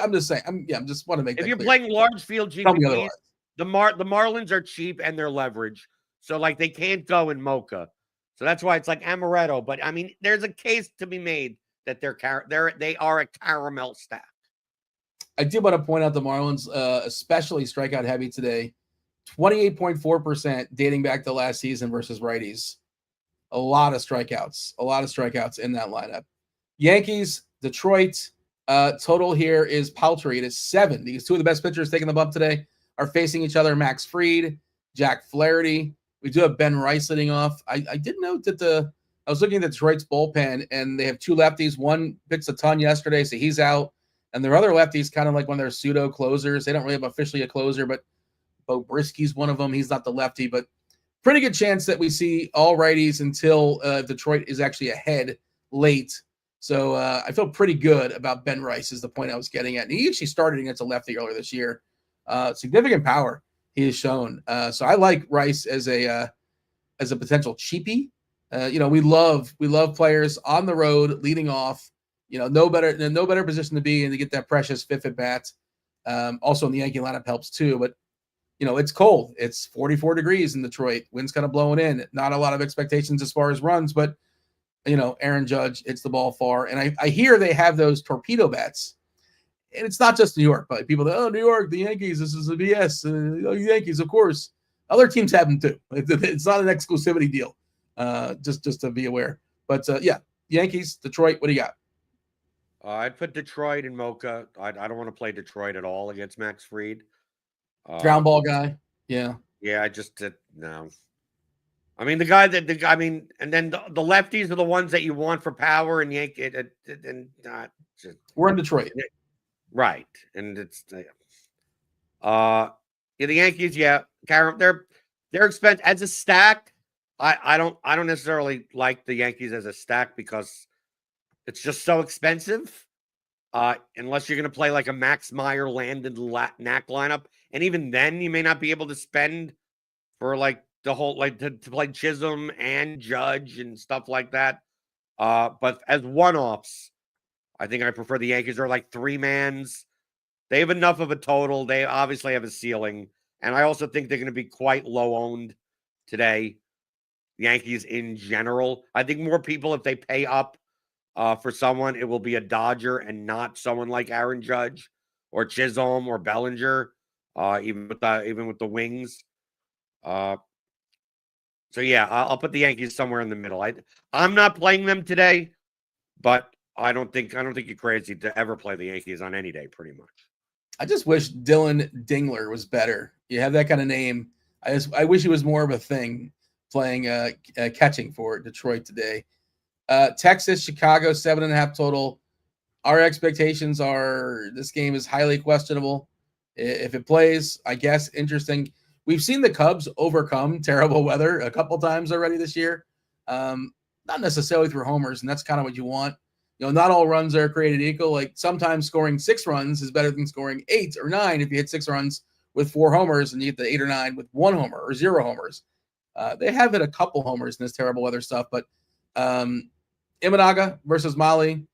I'm just saying. I'm just want to make. If that you're clear. playing large field GPPs, the Marlins are cheap and they're leverage, so like they can't go in mocha. So that's why it's like amaretto. But I mean, there's a case to be made that they are a caramel stack. I did want to point out the Marlins, especially strikeout heavy today. 28.4% dating back to last season versus righties. A lot of strikeouts in that lineup. Yankees, Detroit, total here is paltry. It is 7. These 2 of the best pitchers taking the bump today are facing each other. Max Fried, Jack Flaherty. We do have Ben Rice leading off. I did note that I was looking at Detroit's bullpen, and they have 2 lefties. One pitched a ton yesterday, so he's out. And their other lefties kind of like one of their pseudo closers. They don't really have officially a closer, but Bo Brisky's one of them. He's not the lefty, but pretty good chance that we see all righties until Detroit is actually ahead late. So I feel pretty good about Ben Rice is the point I was getting at. And he actually started against a lefty earlier this year. Significant power he has shown. So I like Rice as a potential cheapie. We love players on the road leading off. No better position to be in to get that precious 5th at bat. Also in the Yankee lineup helps too, but it's cold. It's 44 degrees in Detroit. Wind's kind of blowing in. Not a lot of expectations as far as runs, but Aaron Judge hits the ball far. And I hear they have those torpedo bats. And it's not just New York, but people say, New York, the Yankees, this is a BS. Yankees, of course. Other teams have them too. It's not an exclusivity deal. Just to be aware. But Yankees, Detroit, what do you got? I'd put Detroit in mocha. I don't want to play Detroit at all against Max Fried. Ground ball guy. Yeah. Yeah, I just did no. I mean, and then the lefties are the ones that you want for power and Yankee and not just. We're in Detroit. Right. And it's the Yankees, they're expensive as a stack. I don't necessarily like the Yankees as a stack because it's just so expensive. Unless you're going to play like a Max Meyer Landon Knack lineup. And even then, you may not be able to spend for like the whole, like to play Chisholm and Judge and stuff like that. But as one-offs, I think I prefer the Yankees are like 3-mans. They have enough of a total. They obviously have a ceiling. And I also think they're going to be quite low-owned today. Yankees in general. I think more people, if they pay up for someone, it will be a Dodger and not someone like Aaron Judge or Chisholm or Bellinger, even with the wings. So yeah, I'll put the Yankees somewhere in the middle. I'm not playing them today, but I don't think you're crazy to ever play the Yankees on any day, pretty much. I just wish Dylan Dingler was better. You have that kind of name. I wish he was more of a thing playing catching for Detroit today. Texas, Chicago, 7.5 total. Our expectations are this game is highly questionable. If it plays, I guess interesting. We've seen the Cubs overcome terrible weather a couple times already this year. Not necessarily through homers, and that's kind of what you want. Not all runs are created equal. Like sometimes scoring 6 runs is better than scoring 8 or 9 if you hit 6 runs with 4 homers, and you get the 8 or 9 with 1 homer or 0 homers. They have hit a couple homers in this terrible weather stuff, but Imanaga versus Molly,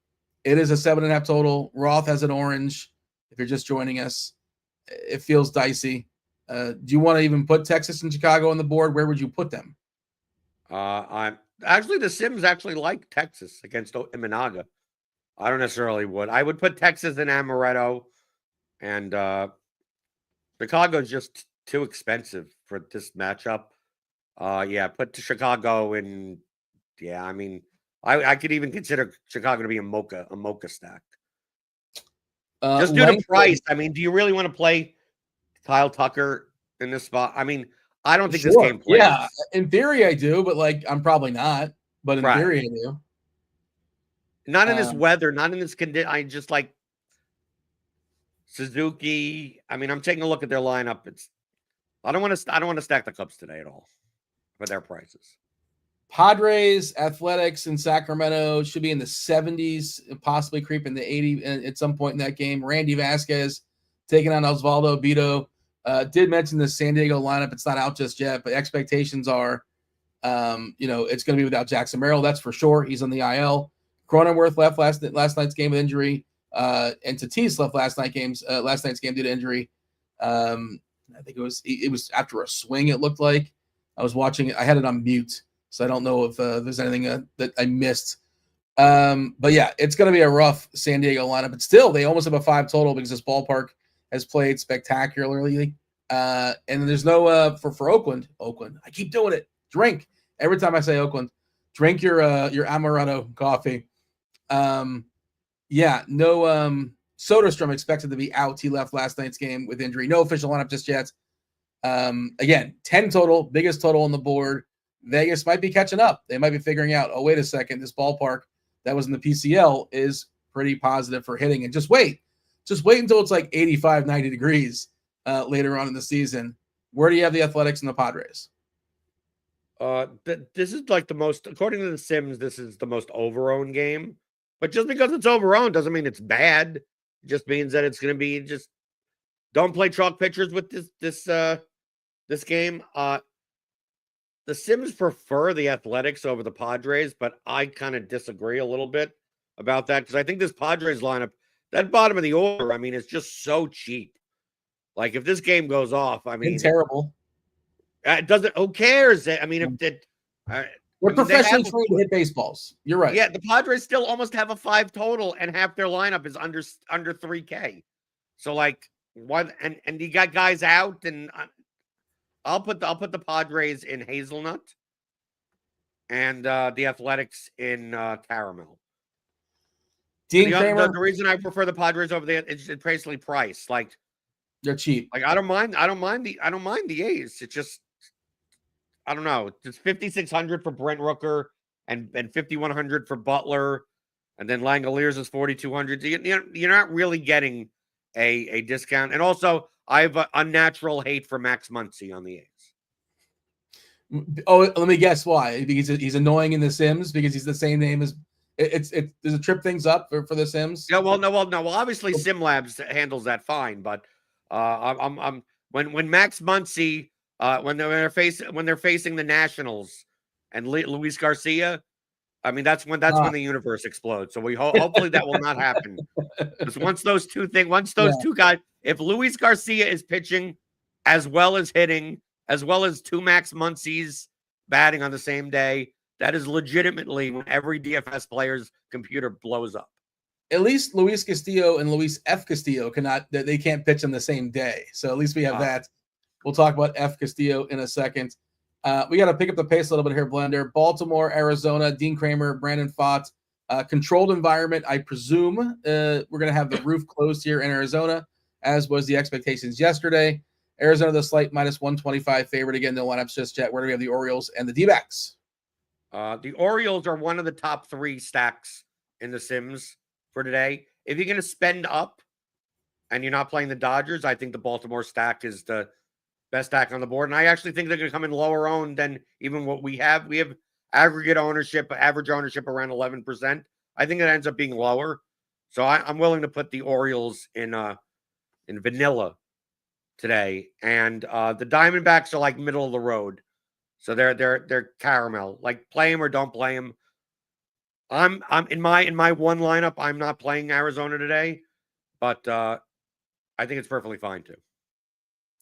it is a 7.5 total. Roth has an orange. If you're just joining us, it feels dicey. Do you want to even put Texas and Chicago on the board? Where would you put them? I'm actually, the Sims actually like Texas against Imanaga. I don't necessarily would. I would put Texas in Amaretto, and Chicago's just too expensive for this matchup. Yeah, put Chicago in. Yeah, I mean, I could even consider Chicago to be a mocha stack. Just due to price. I mean, do you really want to play Kyle Tucker in this spot? I mean, I don't think this game plays. Yeah, in theory I do, but like I'm probably not. But in theory I do. Not in this weather, not in this condition. I just like Suzuki. I mean, I'm taking a look at their lineup. I don't want to stack the Cubs today at all for their prices. Padres, Athletics in Sacramento should be in the 70s, possibly creep in the 80 at some point in that game. Randy Vasquez taking on Osvaldo Bido. Did mention the San Diego lineup. It's not out just yet, but expectations are, it's going to be without Jackson Merrill. That's for sure. He's on the IL. Cronenworth left last night's game with injury. And Tatis left last night's game due to injury. I think it was after a swing, it looked like. I was watching it. I had it on mute, so I don't know if there's anything that I missed. But yeah, it's going to be a rough San Diego lineup. But still, they almost have a 5 total because this ballpark has played spectacularly. And there's no for Oakland. I keep doing it. Drink every time I say Oakland. Drink your amaretto coffee. Soderstrom expected to be out. He left last night's game with injury. No official lineup just yet. Again, 10 total, biggest total on the board. Vegas might be catching up. They might be figuring out, oh, wait a second, this ballpark that was in the PCL is pretty positive for hitting. And just wait until it's like 85, 90 degrees later on in the season. Where do you have the Athletics and the Padres? This is like the most, according to the Sims, this is the most over-owned game. But just because it's over-owned doesn't mean it's bad. It just means that it's going to be just don't play chalk pitchers with this game. The Sims prefer the Athletics over the Padres, but I kind of disagree a little bit about that because I think this Padres lineup, that bottom of the order, I mean, it's just so cheap. Like if this game goes off, I mean, it's terrible. It doesn't. Who cares? I mean, we're professionally trained to hit baseballs. You're right. Yeah, the Padres still almost have a 5 total, and half their lineup is under 3K. So like, what? And you got guys out, and I'll put the Padres in hazelnut, and the Athletics in caramel. Dean Kramer. The reason I prefer the Padres over there is basically price. Like they're cheap. Like I don't mind the A's. It's just I don't know. It's 5,600 for Brent Rooker and 5,100 for Butler, and then Langoliers is 4,200. You're not really getting a discount. And also, I have an unnatural hate for Max Muncy on the A's. Oh, let me guess why. Because he's annoying in the Sims. Because he's the same name as does it trip things up for the Sims? Yeah, well, no. Well, obviously, SimLabs handles that fine, but I'm when Max Muncy. When they're facing the Nationals and Luis Garcia, I mean that's when the universe explodes. So we hopefully that will not happen. Because once those two guys, if Luis Garcia is pitching as well as hitting, as well as 2 Max Muncy's batting on the same day, that is legitimately when every DFS player's computer blows up. At least Luis Castillo and Luis F. Castillo they can't pitch on the same day. So at least we have that. We'll talk about F. Castillo in a second. We got to pick up the pace a little bit here, Blender. Baltimore, Arizona, Dean Kramer, Brandon Pfaadt. Controlled environment, I presume. We're going to have the roof closed here in Arizona, as was the expectations yesterday. Arizona, the slight minus 125 favorite. Again, no lineups just yet. Where do we have the Orioles and the D-backs? The Orioles are one of the top 3 stacks in the Sims for today. If you're going to spend up and you're not playing the Dodgers, I think the Baltimore stack is the best stack on the board. And I actually think they're going to come in lower owned than even what we have. We have average ownership around 11%. I think it ends up being lower. So I'm willing to put the Orioles in vanilla today, and the Diamondbacks are like middle of the road, so they're caramel. Like, play him or don't play him. I'm in my one lineup. I'm not playing Arizona today, but I think it's perfectly fine too.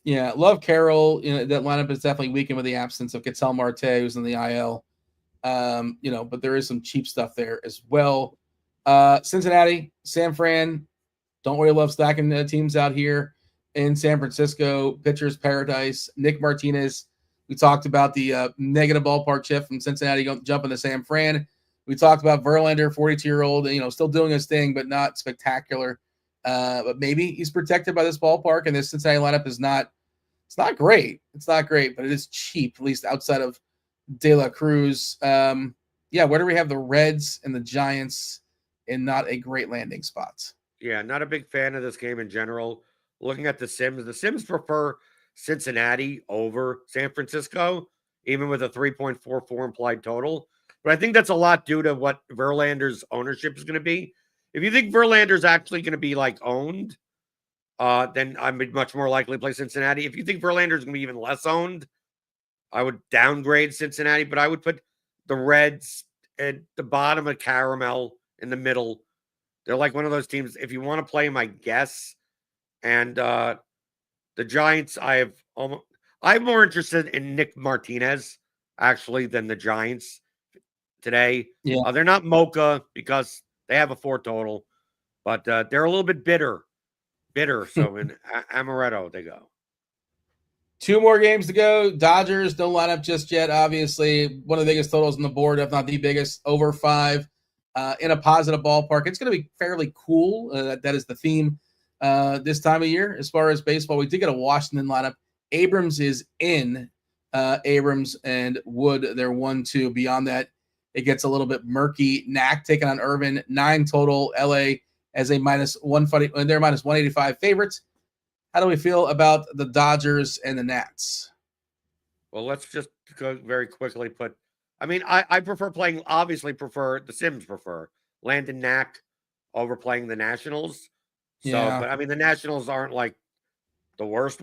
Yeah, love Carroll. That lineup is definitely weakened with the absence of Ketel Marte, who's in the IL. But there is some cheap stuff there as well. Cincinnati, San Fran. Don't really love stacking teams out here in San Francisco. Pitchers paradise. Nick Martinez. We talked about the negative ballpark shift from Cincinnati jumping to San Fran. We talked about Verlander, 42-year-old, still doing his thing, but not spectacular. But maybe he's protected by this ballpark, and this Cincinnati lineup is not. It's not great. It's not great, but it is cheap, at least outside of De La Cruz. Where do we have the Reds and the Giants in not a great landing spot? Yeah, not a big fan of this game in general. Looking at the Sims prefer Cincinnati over San Francisco, even with a 3.44 implied total. But I think that's a lot due to what Verlander's ownership is going to be. If you think Verlander's actually going to be like owned, then I'm much more likely to play Cincinnati. If you think Verlander's going to be even less owned, I would downgrade Cincinnati, but I would put the Reds at the bottom of caramel in the middle. They're like one of those teams, if you want to play them, I guess. And the Giants, I'm more interested in Nick Martinez, actually, than the Giants today. Yeah. They're not mocha because they have a 4 total, but they're a little bit bitter. So in Amaretto, they go. 2 more games to go. Dodgers don't line up just yet. Obviously, one of the biggest totals on the board, if not the biggest, over 5 in a positive ballpark. It's going to be fairly cool. That is the theme this time of year as far as baseball. We did get a Washington lineup. Abrams is in. Abrams and Wood, they're 1-2. Beyond that, it gets a little bit murky. Knack taking on Irvin, 9 total. LA as a minus 140, they're minus 185 favorites. How do we feel about the Dodgers and the Nats? Well, let's just go very quickly I prefer the Sims prefer Landon Knack over playing the Nationals. So, Yeah. but the Nationals aren't like the worst.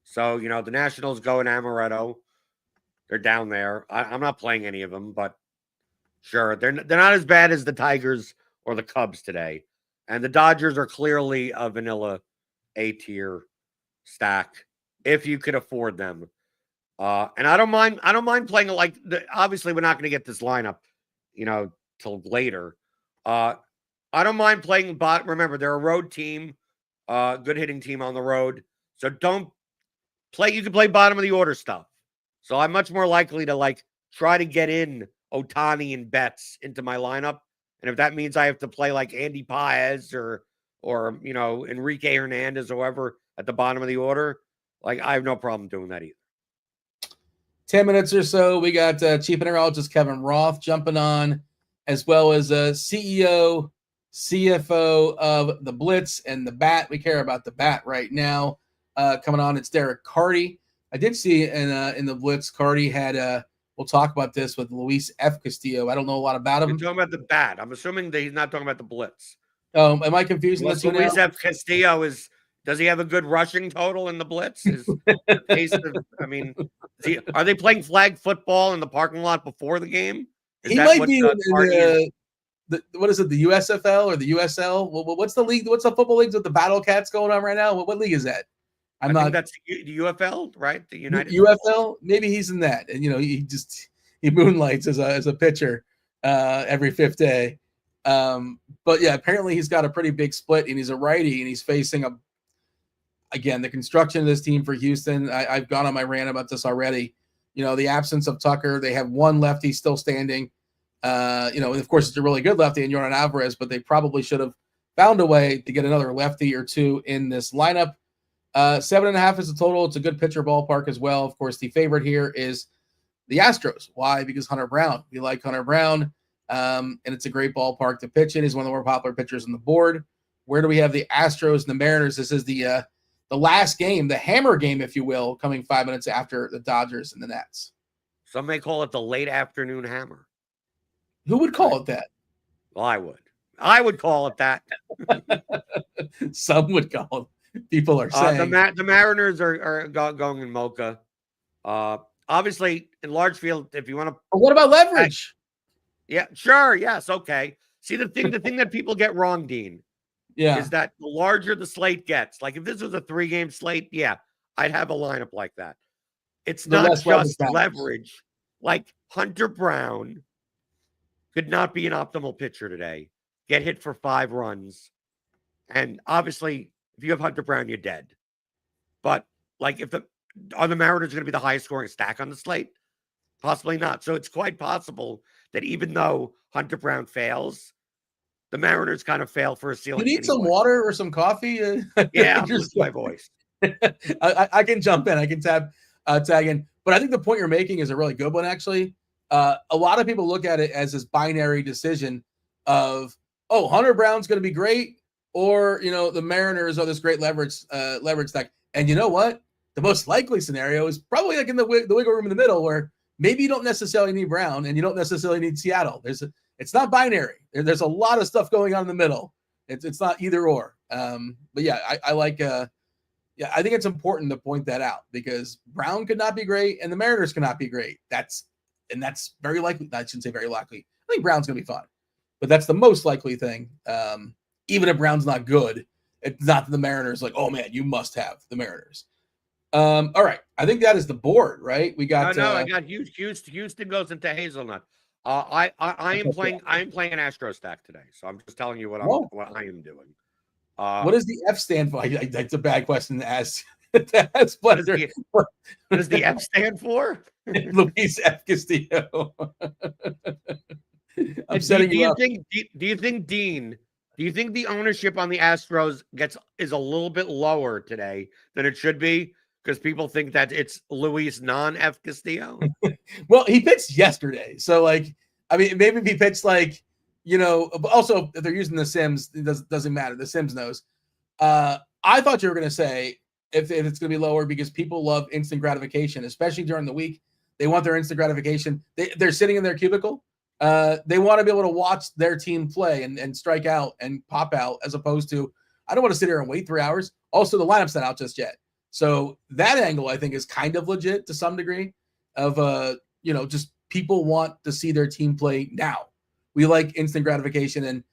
So, the Nationals go in Amaretto. They're down there. I'm not playing any of them, but sure. They're not as bad as the Tigers or the Cubs today. And the Dodgers are clearly a vanilla A-tier stack if you could afford them. And I don't mind playing obviously we're not going to get this lineup, till later. I don't mind playing remember, they're a road team, good hitting team on the road. So you can play bottom of the order stuff. So I'm much more likely to try to get in Ohtani and Betts into my lineup. And if that means I have to play like Andy Paez or Enrique Hernandez or whoever at the bottom of the order, I have no problem doing that either. 10 minutes or so, we got Chief Mineralogist Kevin Roth jumping on, as well as CEO, CFO of the Blitz and the Bat. We care about the Bat right now. Coming on, it's Derek Carty. I did see in the Blitz, Carty had we'll talk about this with Luis F. Castillo. I don't know a lot about him. You're talking about the Bat. I'm assuming that he's not talking about the Blitz. Oh, am I confusing the two now? Luis F. Castillo does he have a good rushing total in the Blitz? Are they playing flag football in the parking lot before the game? He might be in what is it, the USFL or the USL? What's the league? What's the football leagues with the Battle Cats going on right now? What league is that? I think that's the UFL, right? The United UFL. Maybe he's in that, and he moonlights as a pitcher every 5th day. But yeah, apparently he's got a pretty big split, and he's a righty, and he's facing the construction of this team for Houston. I've gone on my rant about this already. The absence of Tucker, they have one lefty still standing. And of course it's a really good lefty in Yordan Alvarez, but they probably should have found a way to get another lefty or two in this lineup. 7.5 is the total. It's a good pitcher ballpark as well. Of course, the favorite here is the Astros. Why? Because Hunter Brown. We like Hunter Brown, and it's a great ballpark to pitch in. He's one of the more popular pitchers on the board. Where do we have the Astros and the Mariners? This is the last game, the hammer game, if you will, coming 5 minutes after the Dodgers and the Nats. Some may call it the late afternoon hammer. Who would call it that? Well, I would. I would call it that. Some would call it. people are saying. The Mariners are going in Mocha. Obviously, in large field, if you want to. But what about leverage? Yeah, sure. Yes. Okay. See, the thing that people get wrong, Dean, is that the larger the slate gets, like if this was a 3-game slate, yeah, I'd have a lineup like that. It's not just leverage. Like Hunter Brown could not be an optimal pitcher today. Get hit for 5 runs. And obviously, if you have Hunter Brown, you're dead. But like are the Mariners going to be the highest scoring stack on the slate? Possibly not. So it's quite possible that even though Hunter Brown fails, the Mariners kind of fail for a ceiling. You need some water or some coffee? Yeah, I'm losing my voice. I can jump in. I can tag in. But I think the point you're making is a really good one, actually. A lot of people look at it as this binary decision of, oh, Hunter Brown's going to be great, or, the Mariners are this great leverage stack. And you know what? The most likely scenario is probably like in the wiggle room in the middle, where maybe you don't necessarily need Brown and you don't necessarily need Seattle. It's not binary. There's a lot of stuff going on in the middle. It's not either or. But yeah, I like. I think it's important to point that out, because Brown could not be great and the Mariners cannot be great. That's very likely. I shouldn't say very likely. I think Brown's going to be fine, but that's the most likely thing. Even if Brown's not good, it's not that the Mariners like, oh man, you must have the Mariners. All right. I think that is the board, right? We got I got Houston goes into Hazelnut. I am playing an Astro stack today, so I'm just telling you what I am doing. What does the F stand for? That's a bad question to ask. What does the F stand for? Luis F. Castillo. I'm setting you up. Do you think, Dean? Do you think the ownership on the Astros is a little bit lower today than it should be, because people think that it's Luis non-F Castillo? Well, he pitched yesterday, so maybe if he pitched also if they're using the Sims, it doesn't matter. The Sims knows. I thought you were going to say if it's going to be lower because people love instant gratification, especially during the week. They want their instant gratification. They're sitting in their cubicle. They want to be able to watch their team play and strike out and pop out, as opposed to, I don't want to sit here and wait 3 hours. Also, the lineup's not out just yet. So that angle, I think, is kind of legit to some degree of, just people want to see their team play now. We like instant gratification, and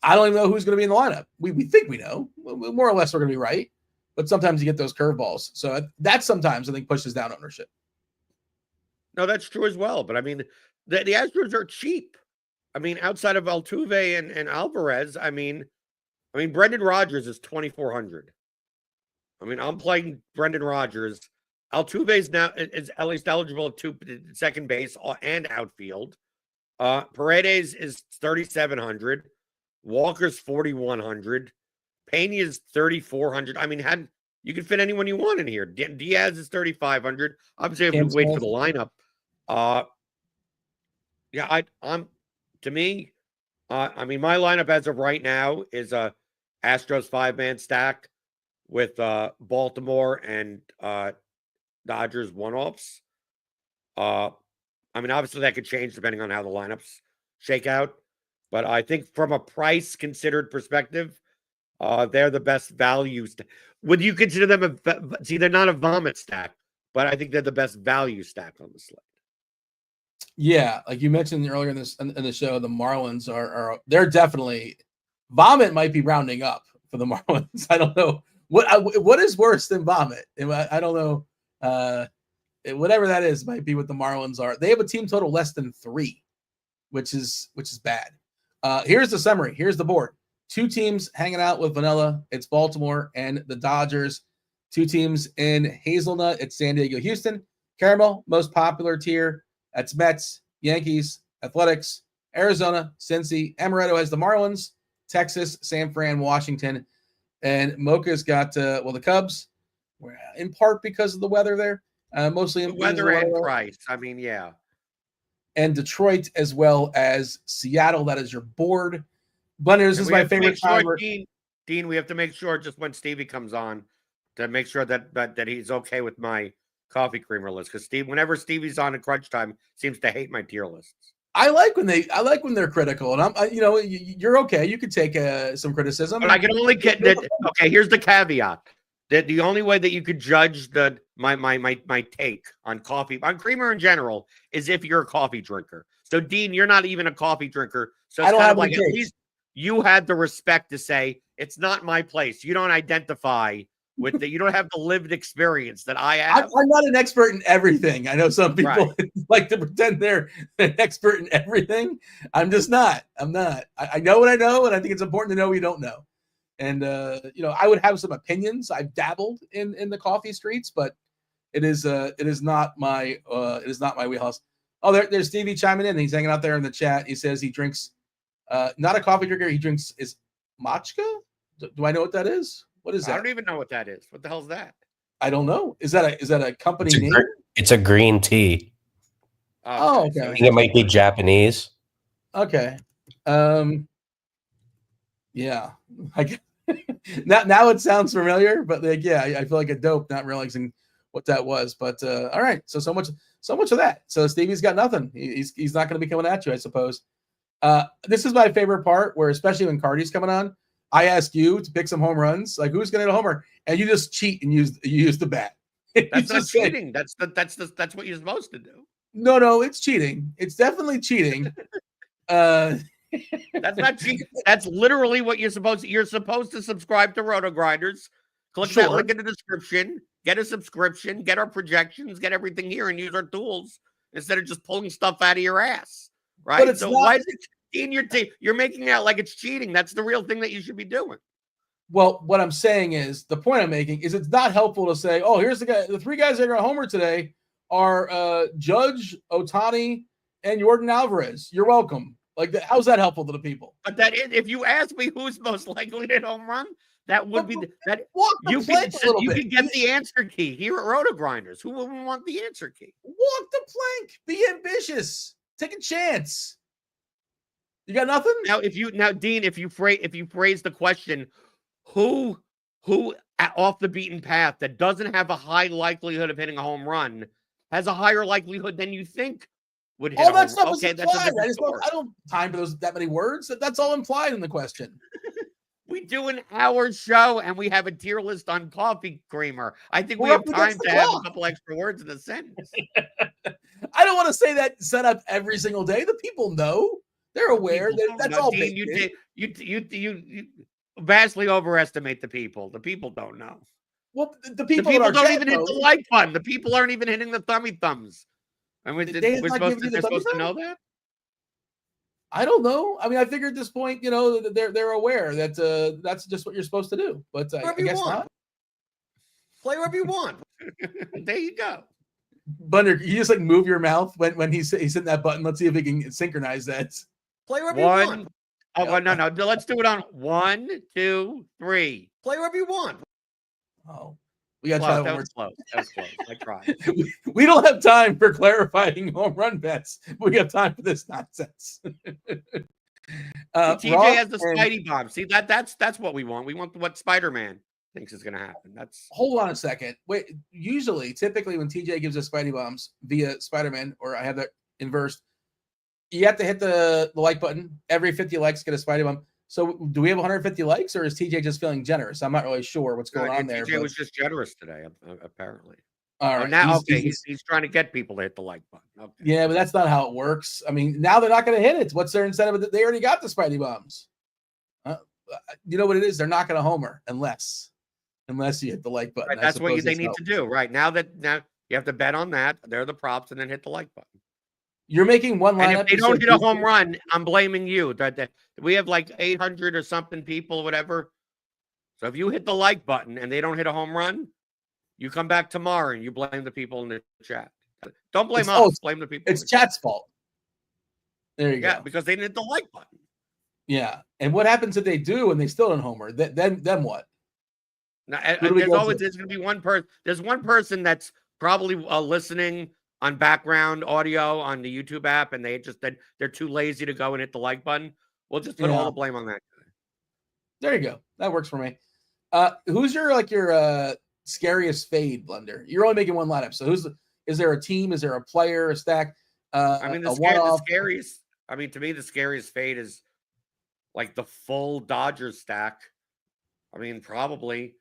I don't even know who's going to be in the lineup. We think we know. More or less we're going to be right, but sometimes you get those curveballs. So that sometimes, I think, pushes down ownership. No, that's true as well. But, the Astros are cheap. Outside of Altuve and Alvarez, Brendan Rodgers is 2,400. I'm playing Brendan Rodgers. Altuve's now is at least eligible to second base and outfield. Paredes is 3,700. Walker's 4,100. Pena's 3,400. You can fit anyone you want in here. Diaz is 3,500. Obviously, I have to wait for the lineup. My lineup as of right now is a Astros 5-man stack with Baltimore and Dodgers one-offs. Obviously that could change depending on how the lineups shake out. But I think from a price considered perspective, they're the best value. Would you consider them they're not a vomit stack, but I think they're the best value stack on the slate. Yeah, like you mentioned earlier in the show, the Marlins they're definitely, vomit might be rounding up for the Marlins. I don't know what is worse than vomit. I don't know. Whatever that is might be what the Marlins are. They have a team total less than 3, which is bad. Here's the summary. Here's the board. 2 teams hanging out with vanilla. It's Baltimore and the Dodgers. 2 teams in hazelnut. It's San Diego, Houston. Caramel, most popular tier. That's Mets, Yankees, Athletics, Arizona, Cincy. Amaretto has the Marlins, Texas, San Fran, Washington. And Mocha's got, the Cubs, in part because of the weather there. Mostly the weather and price. Yeah. And Detroit, as well as Seattle. That is your board. Blenders is my favorite time. Dean, we have to make sure just when Stevie comes on to make sure that he's okay with my coffee creamer list, because whenever Stevie's on in crunch time, seems to hate my tier lists. I like when they're critical, and you're okay. You could take some criticism, but I can only get that. Okay, here's the caveat: The only way that you could judge my take on coffee, on creamer in general, is if you're a coffee drinker. So Dean, you're not even a coffee drinker. So it's kind of like, at least you had the respect to say, it's not my place. You don't identify with you don't have the lived experience that I have. I'm not an expert in everything. I know some people like to pretend they're an expert in everything. I'm just not. I'm not. I know what I know, and I think it's important to know what you don't know. And I would have some opinions. I've dabbled in the coffee streets, but it is not my wheelhouse. Oh, there's Stevie chiming in. He's hanging out there in the chat. He says he drinks not a coffee drinker. He drinks is matcha. Do I know what that is? What is that? I don't even know what that is. What the hell is that? I don't know. Is that a company name? It's a green tea. Oh, okay. I think it might be Japanese. Okay. Yeah. Now it sounds familiar, but I feel like a dope not realizing what that was. But all right. So much of that. So Stevie's got nothing. He's not going to be coming at you, I suppose. This is my favorite part, where especially when Carty's coming on, I ask you to pick some home runs, like who's going to hit a homer, and you just cheat and use the bat. That's not cheating. That's what you're supposed to do. No, it's cheating. It's definitely cheating. That's not cheating. That's literally what you're supposed to. You're supposed to subscribe to RotoGrinders. Click that link in the description. Get a subscription. Get our projections. Get everything here, and use our tools instead of just pulling stuff out of your ass. Right? But so why is it in your team? You're making it out like it's cheating. That's the real thing that you should be doing. Well, what I'm saying is, the point I'm making is, it's not helpful to say, oh, here's the three guys that are going to homer today are Judge, Ohtani, and Yordan Alvarez. You're welcome. Like, how's that helpful to the people? But if you ask me who's most likely to hit home run, that would be that. You can get the answer key here at RotoGrinders. Who wouldn't want the answer key? Walk the plank. Be ambitious. Take a chance. You got nothing? Dean, if you phrase the question, who off the beaten path that doesn't have a high likelihood of hitting a home run has a higher likelihood than you think would hit. All that stuff is implied. I don't time for that many words. That's all implied in the question. We do an hour show and we have a tier list on coffee creamer. I think we have time to have a couple extra words in the sentence. I don't want to say that set up every single day. The people know. They're aware. That's all. Dean, you vastly overestimate the people. The people don't know. Well, the people don't even hit the like button. The people aren't even hitting the thumbs. And we're supposed to know that? I don't know. I mean, I figure at this point, they're aware that that's just what you're supposed to do. But I guess not. Play wherever you want. There you go. Bunder, you just move your mouth when he's hitting that button. Let's see if he can synchronize that. Play wherever you want. Oh, no. Let's do it on 1, 2, 3. Play wherever you want. Oh, we got to try that. That was close. I tried. We don't have time for clarifying home run bets. We have time for this nonsense. TJ has the Spidey bomb. See, that's what we want. We want what Spider-Man thinks is going to happen. Hold on a second. Wait. Typically, when TJ gives us Spidey bombs via Spider-Man, or I have that inversed, you have to hit the like button. Every 50 likes get a Spidey bomb. So do we have 150 likes, or is TJ just feeling generous? I'm not really sure what's going on there. TJ was just generous today, apparently. All right. Now, he's trying to get people to hit the like button. Okay. Yeah, but that's not how it works. I mean, now they're not going to hit it. What's their incentive? They already got the Spidey bombs. You know what it is? They're not going to homer unless you hit the like button. Right, that's what they need to do. Right now you have to bet on that. They're the props, and then hit the like button. You're making one lineup. And if they don't hit a home run, I'm blaming you. We have 800 or something people, whatever. So if you hit the like button and they don't hit a home run, you come back tomorrow and you blame the people in the chat. Don't blame us. Blame the people. It's chat's fault. There you go. Yeah, because they didn't hit the like button. Yeah. And what happens if they do and they still don't homer? Then what? Now, there's going to be one person. There's one person that's probably listening on background audio on the YouTube app, and they're too lazy to go and hit the like button. We'll just put all the blame on that guy. There you go. That works for me. Who's your scariest fade, Blunder? You're only making one lineup, so is there a team? Is there a player, a stack? The scariest. I mean, to me, the scariest fade is the full Dodgers stack. I mean, probably.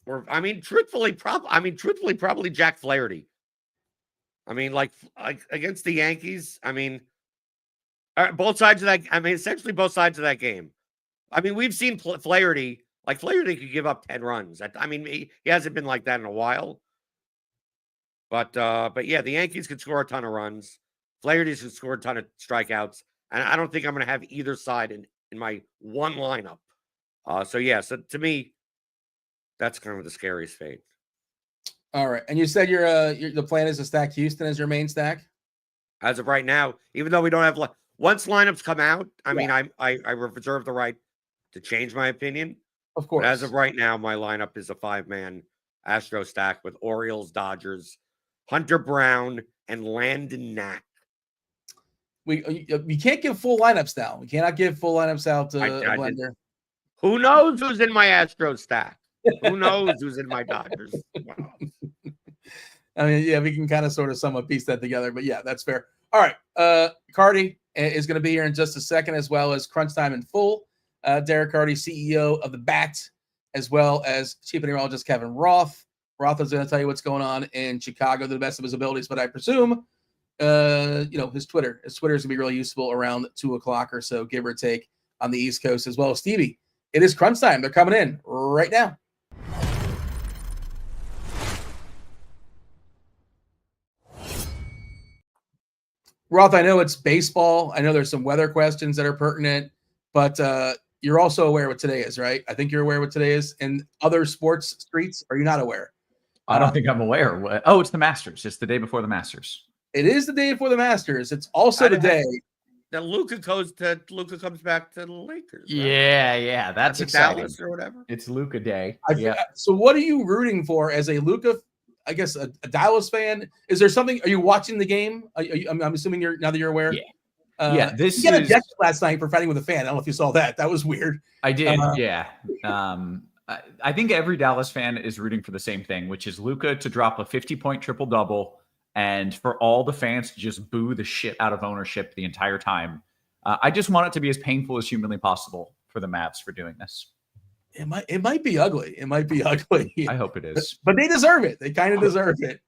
Or truthfully, probably Jack Flaherty. Like against the Yankees. Both sides of that. Essentially both sides of that game. We've seen Flaherty. Like Flaherty could give up 10 runs. He hasn't been like that in a while. But yeah, the Yankees could score a ton of runs. Flaherty's could score a ton of strikeouts, and I don't think I'm going to have either side in my one lineup. So to me, that's kind of the scariest fate. All right, and you said the plan is to stack Houston as your main stack. As of right now, even though we don't have once lineups come out, I reserve the right to change my opinion. Of course. But as of right now, my lineup is a 5-man Astro stack with Orioles, Dodgers, Hunter Brown, and Landon Knack. We can't give full lineups now. We cannot give full lineups out to Blender. Who knows who's in my Astro stack? Who knows who's in my Dodgers? Wow. We can kind of sort of somewhat piece that together, but yeah, that's fair. All right. Carty is going to be here in just a second, as well as Crunch Time in Full. Derek Carty, CEO of the Bat, as well as Chief Meteorologist Kevin Roth. Roth is going to tell you what's going on in Chicago to the best of his abilities, but I presume, his Twitter is going to be really useful around 2:00 or so, give or take, on the East Coast, as well as Stevie. It is Crunch Time. They're coming in right now. Roth, I know it's baseball. I know there's some weather questions that are pertinent, but you're also aware what today is, right? I think you're aware what today is. In other sports streets, are you not aware? I don't think I'm aware. Oh, it's the Masters. It's the day before the Masters. It is the day before the Masters. It's also the day that Luka comes back to the Lakers. Right? Yeah. That's exciting. Dallas or whatever. It's Luka Day. So what are you rooting for as a Luka? I guess a Dallas fan. Is there something? Are you watching the game? I'm assuming now that you're aware. Yeah. You got ejected last night for fighting with a fan. I don't know if you saw that. That was weird. I did. I think every Dallas fan is rooting for the same thing, which is Luka to drop a 50-point triple-double and for all the fans to just boo the shit out of ownership the entire time. I just want it to be as painful as humanly possible for the Mavs for doing this. It might be ugly. It might be ugly. I hope it is. But they deserve it. They kind of deserve it.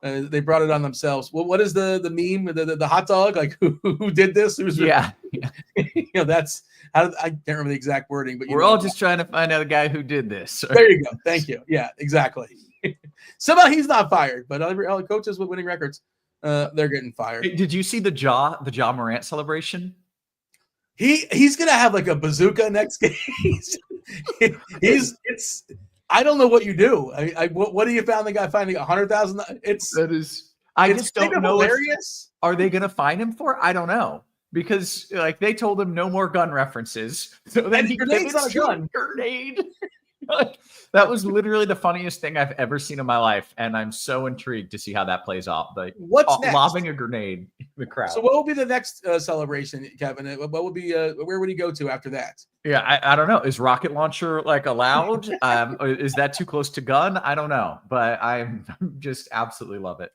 They brought it on themselves. Well, what is the meme? The hot dog? Like who did this? That's how I can't remember the exact wording, but we're all just trying to find out a guy who did this. There you go. Thank you. Yeah, exactly. Somehow he's not fired, but all the coaches with winning records, they're getting fired. Hey, did you see the Ja Morant celebration? He's gonna have like a bazooka next game. I don't know what you do. What do you found the guy finding $100,000? I just don't know. Hilarious. Are they going to fine him for? I don't know, because they told him no more gun references. So then he grenades on a gun. Grenade. That was literally the funniest thing I've ever seen in my life, and I'm so intrigued to see how that plays out. What's next? Lobbing a grenade in the crowd. So what will be the next celebration, Kevin? What would be? Where would he go to after that? Yeah, I don't know. Is rocket launcher allowed? Is that too close to gun? I don't know, but I just absolutely love it.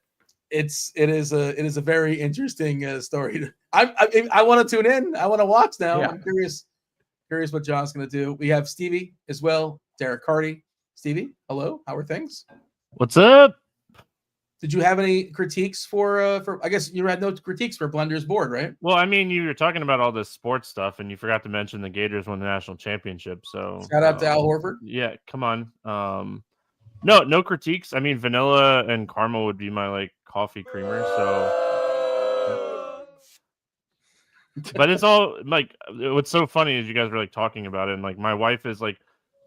It is a very interesting story. I want to tune in. I want to watch now. Yeah. I'm curious what John's going to do. We have Stevie as well. Derek Carty. Stevie, hello. How are things? What's up? Did you have any critiques for I guess you had no critiques for Blender's board, right? Well, you were talking about all this sports stuff, and you forgot to mention the Gators won the national championship. So shout out to Al Horford. Yeah, come on. No critiques. Vanilla and caramel would be my coffee creamer. So, but it's all what's so funny is you guys were talking about it, and my wife is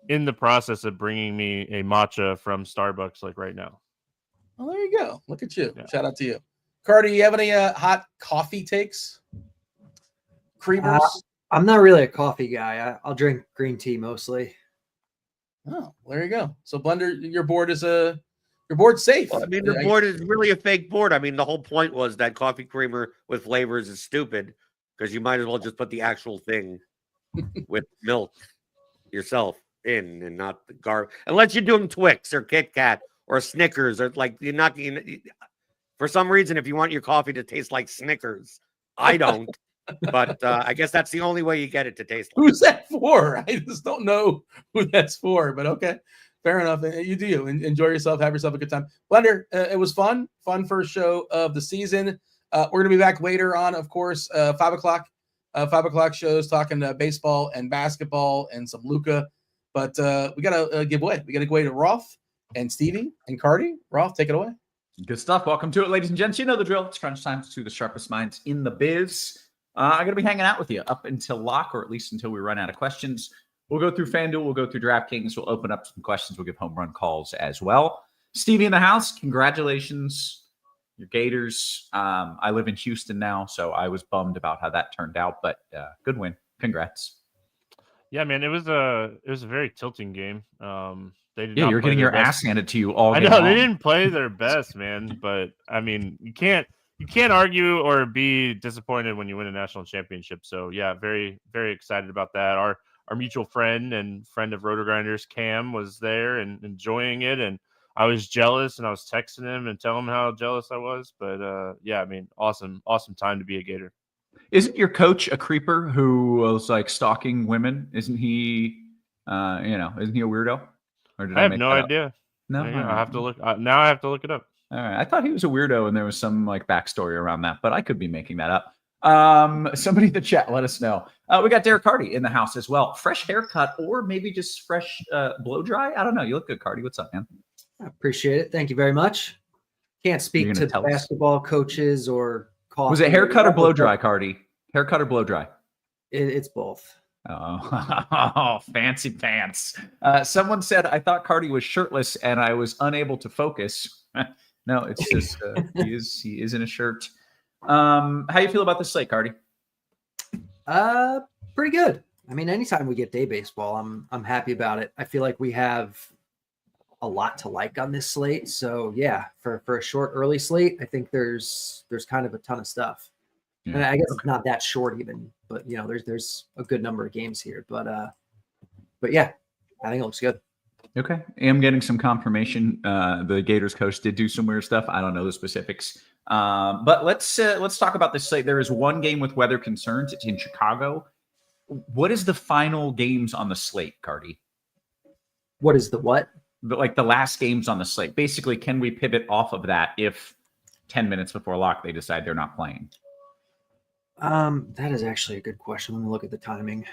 in the process of bringing me a matcha from Starbucks right now. Well, there you go. Look at you. Yeah. Shout out to you. Carty, you have any hot coffee takes? Creamers? I'm not really a coffee guy. I'll drink green tea mostly. Oh, there you go. So Blender, your board's safe. Well, the board is really a fake board. The whole point was that coffee creamer with flavors is stupid because you might as well just put the actual thing with milk yourself in and not the garbage. Unless you're doing Twix or Kit Kat or Snickers, or you're not. For some reason, if you want your coffee to taste like Snickers, I don't. But I guess that's the only way you get it to taste like. Who's that for? I just don't know who that's for, but okay. Fair enough. You do you. Enjoy yourself. Have yourself a good time. Blender, it was fun. Fun first show of the season. We're going to be back later on, of course, 5 o'clock. 5 o'clock shows talking baseball and basketball and some Luka. But we got to give away. We got to go away to Roth and Stevie and Carty. Roth, take it away. Good stuff. Welcome to it, ladies and gents. You know the drill. It's crunch time to the sharpest minds in the biz. I'm going to be hanging out with you up until lock, or at least until we run out of questions. We'll go through FanDuel. We'll go through DraftKings. We'll open up some questions. We'll give home run calls as well. Stevie in the house, congratulations. Your Gators. I live in Houston now, so I was bummed about how that turned out, but good win. Congrats. Yeah, man, it was a very tilting game. They did Yeah, not you're play getting their your best. ass handed to you all I game know long. they didn't play their best, man. But I mean, you can't argue or be disappointed when you win a national championship. So yeah, very, very excited about that. Our mutual friend and friend of RotoGrinders, Cam, was there and enjoying it, and I was jealous, and I was texting him and telling him how jealous I was. But yeah, I mean, awesome time to be a Gator. Isn't your coach a creeper who was like stalking women? Isn't he? Isn't he a weirdo? Or did I have make no that up? idea. No, I all right. have to look. Now I have to look it up. All right. I thought he was a weirdo and there was some like backstory around that, but I could be making that up. Somebody in the chat, let us know. We got Derek Carty in the house as well. Fresh haircut or maybe just fresh blow dry. I don't know. You look good, Carty. What's up, man? I appreciate it. Thank you very much. Can't speak gonna to tell us? basketball coaches or coffee. Was it haircut or blow dry, Carty? Haircut or blow dry? It's both. Oh, fancy pants. Someone said, I thought Carty was shirtless and I was unable to focus. No, it's just he is in a shirt. How you feel about the slate, Carty? Pretty good. I mean, anytime we get day baseball, I'm happy about it. I feel like we have a lot to like on this slate. So yeah, for a short early slate, I think there's kind of a ton of stuff. Yeah. And I guess it's not that short even, but there's a good number of games here. But yeah, I think it looks good. Okay. I'm getting some confirmation. The Gators coach did do some weird stuff. I don't know the specifics. But let's talk about this slate. There is one game with weather concerns. It's in Chicago. What is the final games on the slate, Carty? What is the what? The last games on the slate. Basically, can we pivot off of that if 10 minutes before lock they decide they're not playing? That is actually a good question. Let me look at the timing.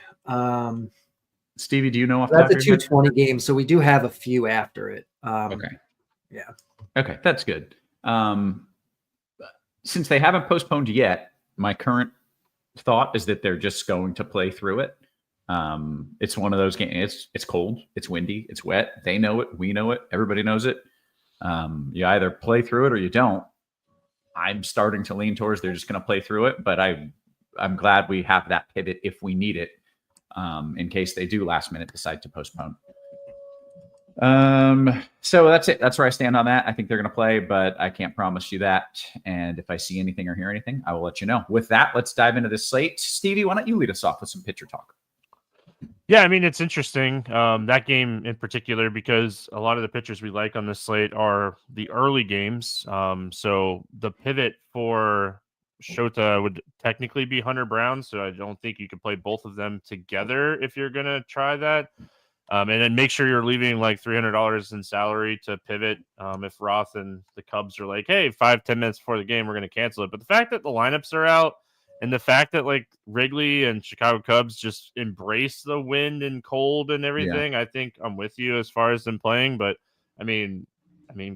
Stevie, do you know? That's a 220 game, so we do have a few after it. Okay. Yeah. Okay, that's good. Since they haven't postponed yet, my current thought is that they're just going to play through it. It's one of those games. It's cold, it's windy, it's wet. They know it, we know it, everybody knows it. You either play through it or you don't. I'm starting to lean towards they're just going to play through it, but I'm glad we have that pivot if we need it, in case they do last minute decide to postpone. So that's it. That's where I stand on that. I think they're going to play, but I can't promise you that. And if I see anything or hear anything, I will let you know. With that, let's dive into this slate. Stevie, why don't you lead us off with some pitcher talk? Yeah, I mean, it's interesting, that game in particular, because a lot of the pitchers we like on this slate are the early games. So the pivot for Shota would technically be Hunter Brown. So I don't think you can play both of them together if you're going to try that. And then make sure you're leaving like $300 in salary to pivot. If Roth and the Cubs are like, hey, 5-10 minutes before the game, we're going to cancel it. But the fact that the lineups are out, and the fact that like Wrigley and Chicago Cubs just embrace the wind and cold and everything, I think I'm with you as far as them playing. But I mean,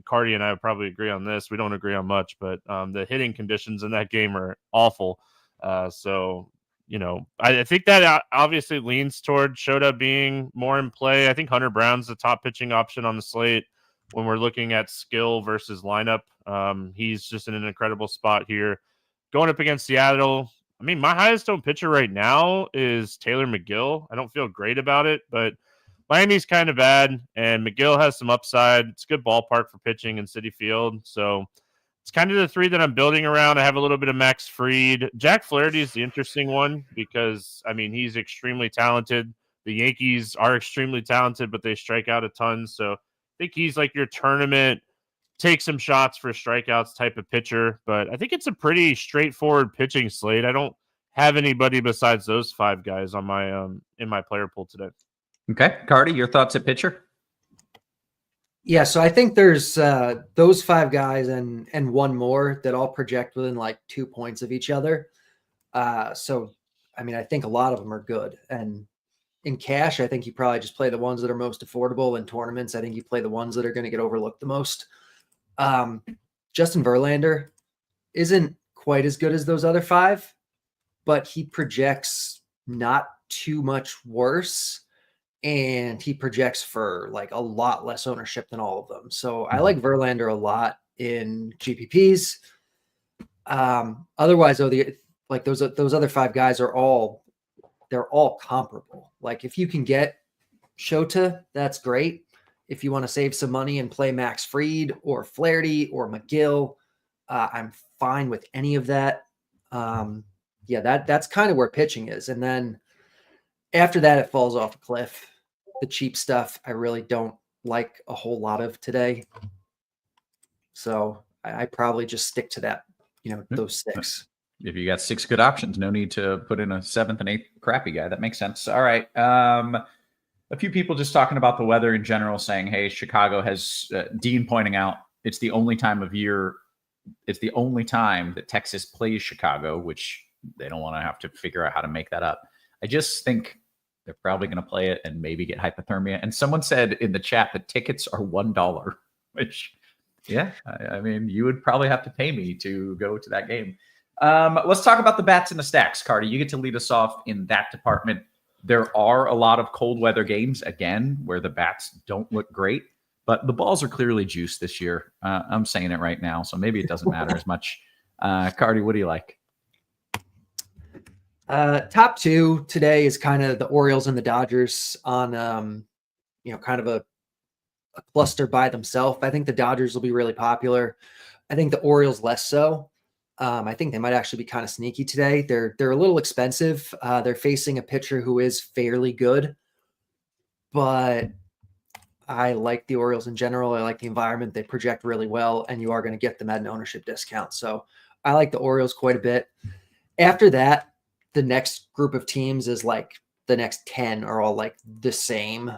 Carty and I would probably agree on this. We don't agree on much, but the hitting conditions in that game are awful. So, I think that obviously leans toward Shota being more in play. I think Hunter Brown's the top pitching option on the slate when we're looking at skill versus lineup. He's just in an incredible spot here. Going up against Seattle, I mean, my highest owned pitcher right now is Taylor McGill. I don't feel great about it, but Miami's kind of bad, and McGill has some upside. It's a good ballpark for pitching in Citi Field, so it's kind of the three that I'm building around. I have a little bit of Max Fried. Jack Flaherty is the interesting one because, I mean, he's extremely talented. The Yankees are extremely talented, but they strike out a ton, so I think he's like your tournament take some shots for strikeouts type of pitcher, but I think it's a pretty straightforward pitching slate. I don't have anybody besides those 5 guys on my in my player pool today. Okay, Carty, your thoughts at pitcher? Yeah, so I think there's those 5 guys and one more that all project within like 2 points of each other. So, I mean, I think a lot of them are good. And in cash, I think you probably just play the ones that are most affordable. In tournaments, I think you play the ones that are going to get overlooked the most. Justin Verlander isn't quite as good as those other 5, but he projects not too much worse. And he projects for like a lot less ownership than all of them. So I like Verlander a lot in GPPs. Otherwise, though, those other 5 guys are all comparable. Like if you can get Shota, that's great. If you want to save some money and play Max Fried or Flaherty or McGill, I'm fine with any of that. That's kind of where pitching is. And then after that, it falls off a cliff. The cheap stuff, I really don't like a whole lot of today. So I probably just stick to that, those 6. If you got 6 good options, no need to put in a 7th and 8th crappy guy. That makes sense. All right. A few people just talking about the weather in general, saying, hey, Chicago has Dean pointing out it's the only time of year. It's the only time that Texas plays Chicago, which they don't want to have to figure out how to make that up. I just think they're probably going to play it and maybe get hypothermia. And someone said in the chat that tickets are $1, which, yeah, I mean, you would probably have to pay me to go to that game. Let's talk about the bats and the stacks. Carty, you get to lead us off in that department. There are a lot of cold weather games, again, where the bats don't look great, but the balls are clearly juiced this year. I'm saying it right now, so maybe it doesn't matter as much. Carty, what do you like? Top 2 today is kind of the Orioles and the Dodgers on, kind of a cluster by themselves. I think the Dodgers will be really popular. I think the Orioles less so. I think they might actually be kind of sneaky today. They're a little expensive. They're facing a pitcher who is fairly good, but I like the Orioles in general. I like the environment. They project really well, and you are going to get them at an ownership discount. So I like the Orioles quite a bit. After that, the next group of teams is like the next 10 are all like the same.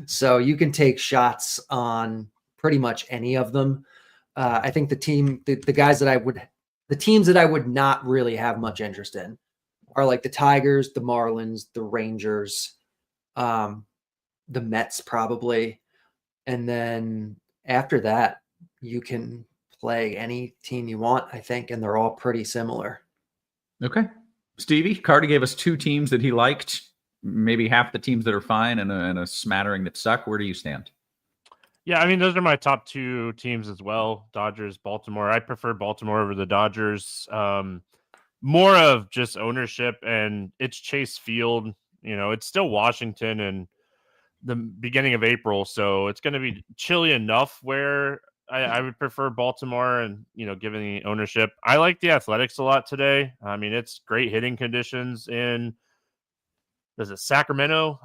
So you can take shots on pretty much any of them. I think the teams that I would not really have much interest in are like the Tigers, the Marlins, the Rangers, the Mets probably. And then after that, you can play any team you want, I think, and they're all pretty similar. Okay. Stevie, Carty gave us 2 teams that he liked, maybe half the teams that are fine and a smattering that suck. Where do you stand? Yeah, I mean, those are my top 2 teams as well. Dodgers, Baltimore. I prefer Baltimore over the Dodgers. More of just ownership, and it's Chase Field. It's still Washington and the beginning of April, so it's going to be chilly enough where I would prefer Baltimore and, given the ownership. I like the Athletics a lot today. I mean, it's great hitting conditions in, Sacramento?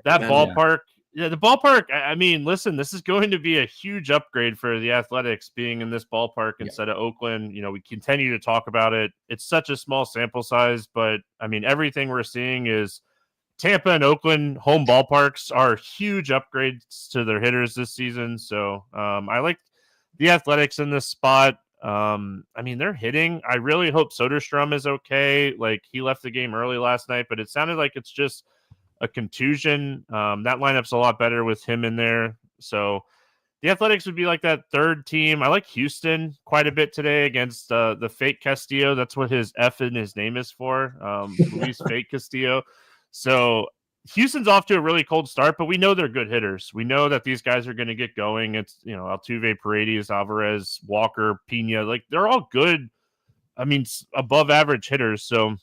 That ballpark. Yeah, the ballpark, I mean, listen, this is going to be a huge upgrade for the Athletics being in this ballpark instead of Oakland. We continue to talk about it. It's such a small sample size, but, I mean, everything we're seeing is Tampa and Oakland home ballparks are huge upgrades to their hitters this season. So I like the Athletics in this spot. I mean, they're hitting. I really hope Soderstrom is okay. Like, he left the game early last night, but it sounded like it's just a contusion. That lineup's a lot better with him in there. So the Athletics would be like that 3rd team. I like Houston quite a bit today against the fake Castillo. That's what his F in his name is for. Luis Fake Castillo. So Houston's off to a really cold start, but we know they're good hitters. We know that these guys are going to get going. It's, Altuve, Paredes, Alvarez, Walker, Pena. Like, they're all good. I mean, above average hitters. So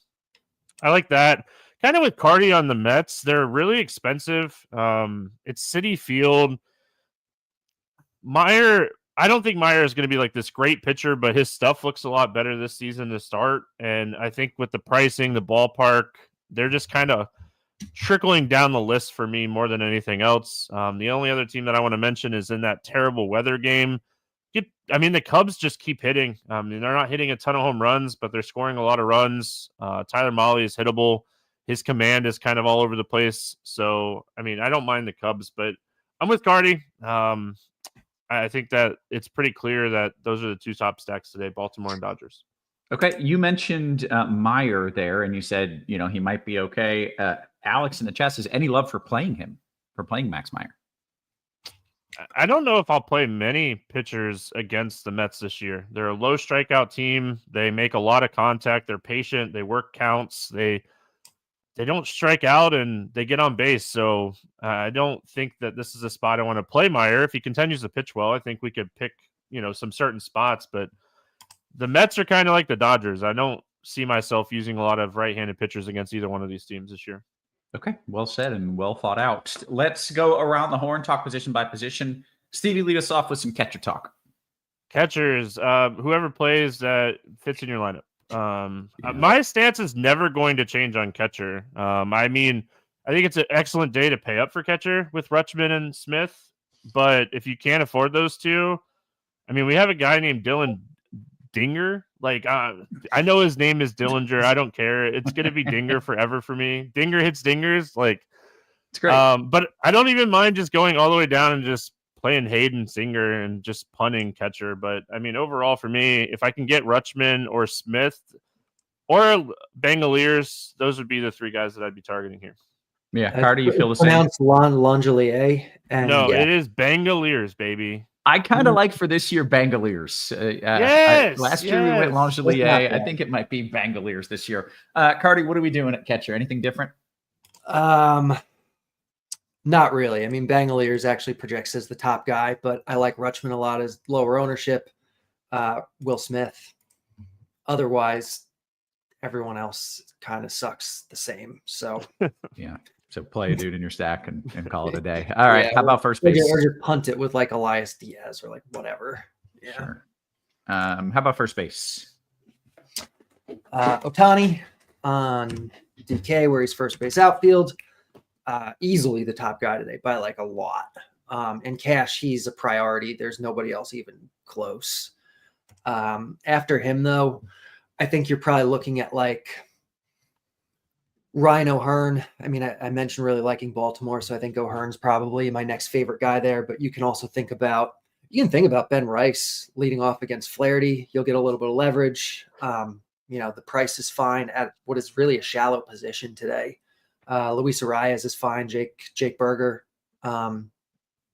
I like that. Kind of with Carty on the Mets, they're really expensive. It's Citi Field. Meyer, I don't think Meyer is going to be like this great pitcher, but his stuff looks a lot better this season to start. And I think with the pricing, the ballpark, they're just kind of trickling down the list for me more than anything else. The only other team that I want to mention is in that terrible weather game. I mean, the Cubs just keep hitting. I mean, they're not hitting a ton of home runs, but they're scoring a lot of runs. Tyler Mahle is hittable. His command is kind of all over the place. So, I mean, I don't mind the Cubs, but I'm with Carty. I think that it's pretty clear that those are the two top stacks today, Baltimore and Dodgers. Okay, you mentioned Meyer there, and you said, he might be okay. Alex in the chat says, any love for playing Max Meyer? I don't know if I'll play many pitchers against the Mets this year. They're a low strikeout team. They make a lot of contact. They're patient. They work counts. They don't strike out, and they get on base. So I don't think that this is a spot I want to play Meyer. If he continues to pitch well, I think we could pick, some certain spots. But the Mets are kind of like the Dodgers. I don't see myself using a lot of right-handed pitchers against either one of these teams this year. Okay, well said and well thought out. Let's go around the horn, talk position by position. Stevie, lead us off with some catcher talk. Catchers, whoever plays that fits in your lineup. My stance is never going to change on catcher. I think it's an excellent day to pay up for catcher with Rutschman and Smith. But if you can't afford those two, we have a guy named Dylan Dinger. I know his name is Dillinger. I don't care. It's going to be Dinger forever for me. Dinger hits dingers. It's great. But I don't even mind just going all the way down and just playing Hayden Singer and just punting catcher. But overall for me, if I can get Rutschman or Smith or Bangaliers, those would be the three guys that I'd be targeting here. Yeah. How do you feel the same? Pronounced Langelier. It is Bangaliers, baby. I kind of like for this year Bangaliers. Last year we went Langelier. I think it might be Bangaliers this year. Carty, what are we doing at catcher? Anything different? Not really. Bangaliers actually projects as the top guy, but I like Rutschman a lot as lower ownership. Will Smith. Otherwise, everyone else kind of sucks the same. So yeah. So play a dude in your stack and call it a day. All right. How about first base? Or just punt it with Elias Diaz or whatever. Yeah. Sure. How about first base? Ohtani on DK, where he's first base outfield. Easily the top guy today by a lot. In cash, he's a priority. There's nobody else even close. After him, though, I think you're probably looking at Ryan O'Hearn. I mentioned really liking Baltimore, so I think O'Hearn's probably my next favorite guy there. But you can think about Ben Rice leading off against Flaherty. You'll get a little bit of leverage. The price is fine at what is really a shallow position today. Luis Arias is fine. Jake Berger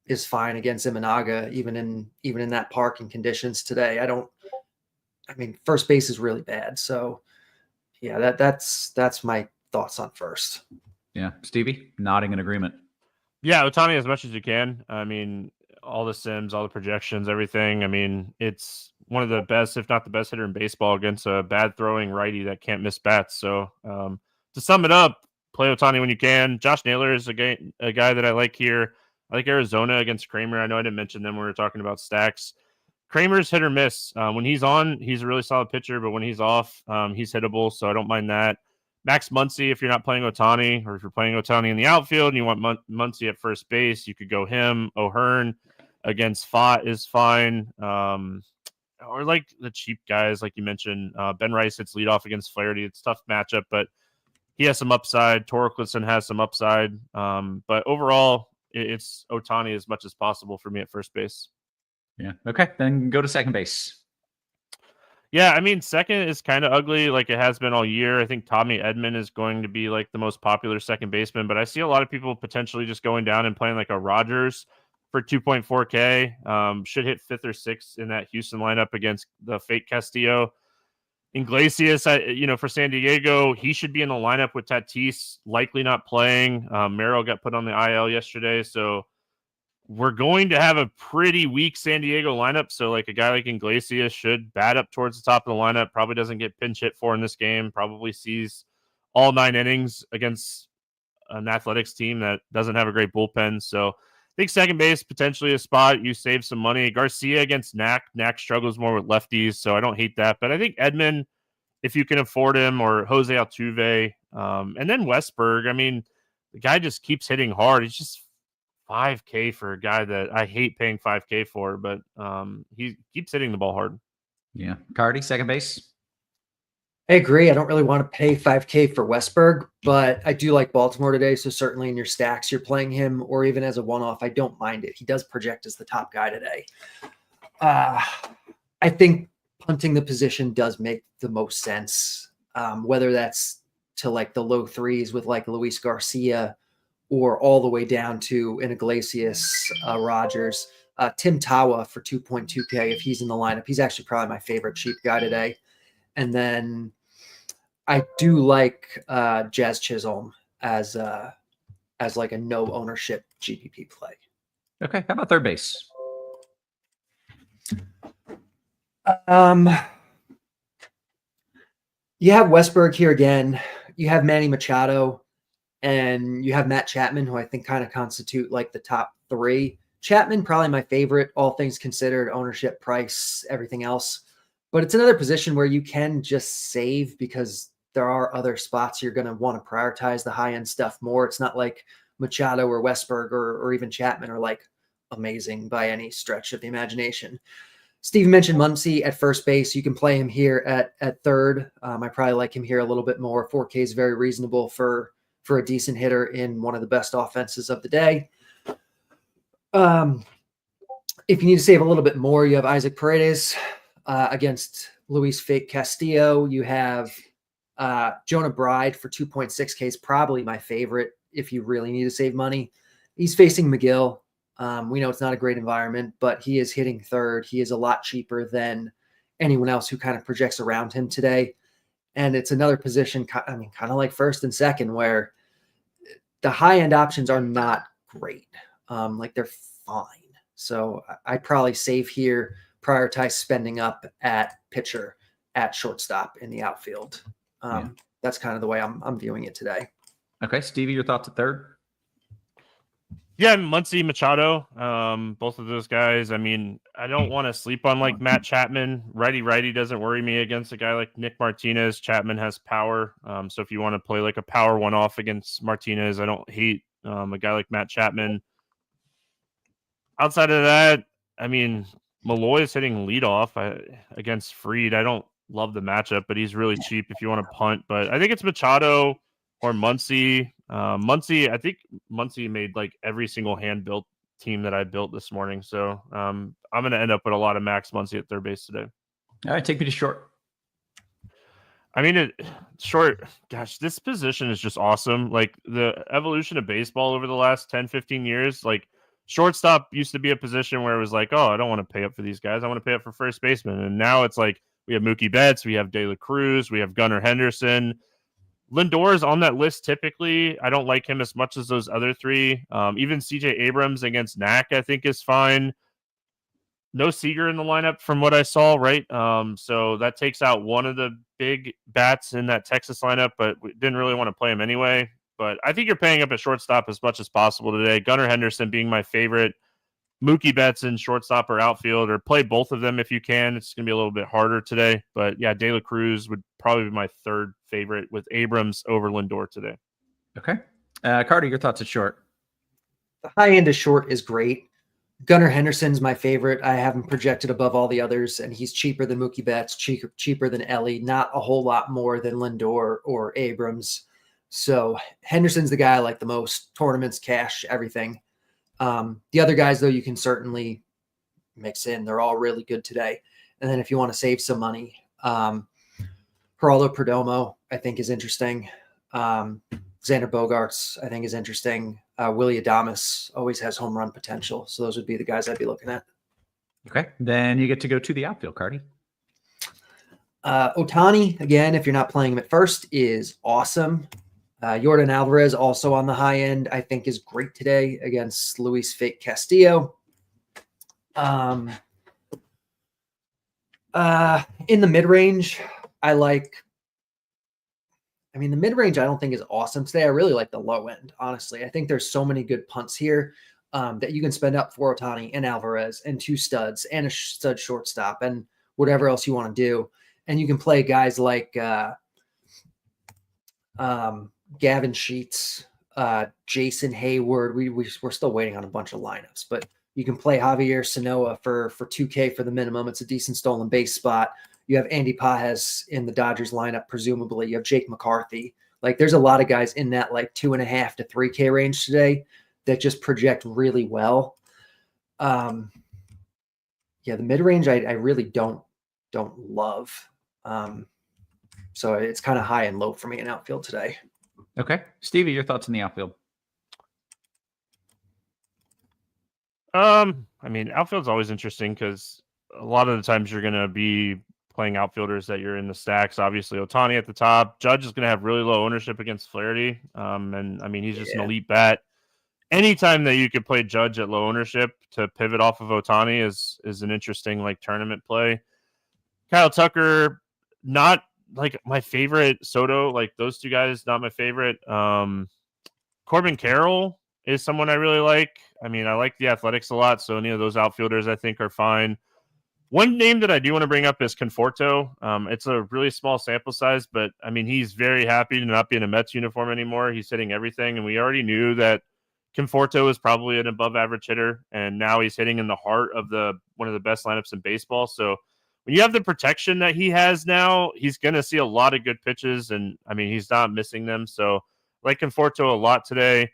is fine against Imanaga, even in that park and conditions today. First base is really bad. So yeah, that's my thoughts on first. Yeah. Stevie, nodding in agreement. Yeah, Ohtani as much as you can. All the sims, all the projections, everything. It's one of the best, if not the best hitter in baseball against a bad throwing righty that can't miss bats. So to sum it up, play Ohtani when you can. Josh Naylor is a guy that I like here. I like Arizona against Kramer. I know I didn't mention them when we were talking about stacks. Kramer's hit or miss. When he's on, he's a really solid pitcher, but when he's off, he's hittable, so I don't mind that. Max Muncy, if you're not playing Ohtani, or if you're playing Ohtani in the outfield and you want Muncy at first base, you could go him. O'Hearn against Fott is fine. Or the cheap guys, like you mentioned. Ben Rice hits leadoff against Flaherty. It's a tough matchup, but he has some upside. Torkelson has some upside. But overall, it's Ohtani as much as possible for me at first base. Yeah. Okay. Then go to second base. Yeah, second is kind of ugly like it has been all year. I think Tommy Edman is going to be the most popular second baseman, but I see a lot of people potentially just going down and playing a Rogers for 2.4K. Should hit fifth or sixth in that Houston lineup against the fake Castillo. Iglesias, for San Diego, he should be in the lineup with Tatis likely not playing. Merrill got put on the IL yesterday, so we're going to have a pretty weak San Diego lineup. So a guy like Iglesias should bat up towards the top of the lineup. Probably doesn't get pinch hit for in this game. Probably sees all 9 innings against an Athletics team that doesn't have a great bullpen. So I think second base potentially a spot. You save some money. Garcia against Knack. Knack struggles more with lefties, so I don't hate that. But I think Edman, if you can afford him, or Jose Altuve, and then Westberg. The guy just keeps hitting hard. He's just 5K for a guy that I hate paying 5K for, but he keeps hitting the ball hard. Yeah. Carty, second base. I agree. I don't really want to pay 5K for Westberg, but I do like Baltimore today. So certainly in your stacks, you're playing him, or even as a one-off, I don't mind it. He does project as the top guy today. I think punting the position does make the most sense, whether that's to like the low threes with like Luis Garcia, or all the way down to an Iglesias, Rogers, Tim Tawa for 2.2K if he's in the lineup. He's actually probably my favorite cheap guy today. And then I do like Jazz Chisholm as like a no ownership GPP play. Okay. How about third base? You have Westberg here again. You have Manny Machado, and you have Matt Chapman, who I think kind of constitute like the top three. Chapman, probably my favorite, all things considered, ownership, price, everything else. But it's another position where you can just save because there are other spots you're going to want to prioritize the high-end stuff more. It's not like Machado or Westberg or even Chapman are like amazing by any stretch of the imagination. Steve mentioned Muncy at first base. You can play him here at third. I probably like him here a little bit more. 4K is very reasonable for a decent hitter in one of the best offenses of the day. If you need to save a little bit more, you have Isaac Paredes against Luis Fake Castillo. You have Jonah Bride for 2.6K is probably my favorite if you really need to save money. He's facing McGill. We know it's not a great environment, but he is hitting third. He is a lot cheaper than anyone else who kind of projects around him today. And it's another position, kind of like first and second, where the high-end options are not great. Like they're fine. So I'd probably save here, prioritize spending up at pitcher, at shortstop in the outfield. That's kind of the way I'm viewing it today. Okay, Stevie, your thoughts at third? Yeah, Muncy, Machado, both of those guys. I mean, I don't want to sleep on like Matt Chapman. Righty doesn't worry me against a guy like Nick Martinez. Chapman has power. So if you want to play like a power one-off against Martinez, I don't hate a guy like Matt Chapman. Outside of that, I mean, Malloy is hitting leadoff against Fried. I don't love the matchup, but he's really cheap if you want to punt. But I think it's Machado or Muncy. Muncy, I think Muncy made like every single hand-built team that I built this morning. So I'm going to end up with a lot of Max Muncy at third base today. All right, take me to short. I mean, short, gosh, this position is just awesome. Like the evolution of baseball over the last 10, 15 years, like shortstop used to be a position where it was like, oh, I don't want to pay up for these guys. I want to pay up for first baseman. And now it's like we have Mookie Betts, we have De La Cruz, we have Gunnar Henderson. Lindor is on that list typically. I don't like him as much as those other three. Even CJ Abrams against Knack, I think, is fine. No Seager in the lineup from what I saw, right? So that takes out one of the big bats in that Texas lineup, but we didn't really want to play him anyway. But I think you're paying up at shortstop as much as possible today. Gunnar Henderson being my favorite. Mookie Betts in shortstop or outfield, or play both of them if you can. It's going to be a little bit harder today. But yeah, De La Cruz would probably be my third favorite with Abrams over Lindor today. Okay. Carty, your thoughts at short? The high end of short is great. Gunnar Henderson's my favorite. I have him projected above all the others, and he's cheaper than Mookie Betts, cheaper than Ellie, not a whole lot more than Lindor or Abrams. So Henderson's the guy I like the most. Tournaments, cash, everything. The other guys, though, you can certainly mix in. They're all really good today. And then if you want to save some money, Geraldo Perdomo, I think, is interesting. Xander Bogaerts, I think, is interesting. Willie Adames always has home run potential. So those would be the guys I'd be looking at. Okay. Then you get to go to the outfield, Carty. Ohtani, again, if you're not playing him at first, is awesome. Yordan Alvarez, also on the high end, I think is great today against Luis Fake Castillo. In the mid-range, the mid-range I don't think is awesome today. I really like the low end, honestly. I think there's so many good punts here that you can spend up for Ohtani and Alvarez and two studs and a stud shortstop and whatever else you want to do. And you can play guys like Gavin Sheets, Jason Hayward. We're still waiting on a bunch of lineups, but you can play Javier Sanoa for 2K for the minimum. It's a decent stolen base spot. You have Andy Pajes in the Dodgers lineup, presumably. You have Jake McCarthy. Like, there's a lot of guys in that like 2.5 to 3K range today that just project really well. The mid range I really don't love. So it's kind of high and low for me in outfield today. Okay, Stevie, your thoughts on the outfield? I mean, outfield's always interesting because a lot of the times you're going to be playing outfielders that you're in the stacks. Obviously, Ohtani at the top. Judge is going to have really low ownership against Flaherty. And I mean, he's just an elite bat. Anytime that you could play Judge at low ownership to pivot off of Ohtani is an interesting like tournament play. Kyle Tucker, not like my favorite. Soto, like those two guys, not my favorite. Corbin Carroll is someone I really like. I mean, I like the Athletics a lot, so any of those outfielders I think are fine. One name that I do want to bring up is Conforto. It's a really small sample size, but I mean, he's very happy to not be in a Mets uniform anymore. He's hitting everything, and we already knew that Conforto is probably an above-average hitter, and now he's hitting in the heart of one of the best lineups in baseball. So when you have the protection that he has now, he's going to see a lot of good pitches, and I mean, he's not missing them. So I like Conforto a lot today.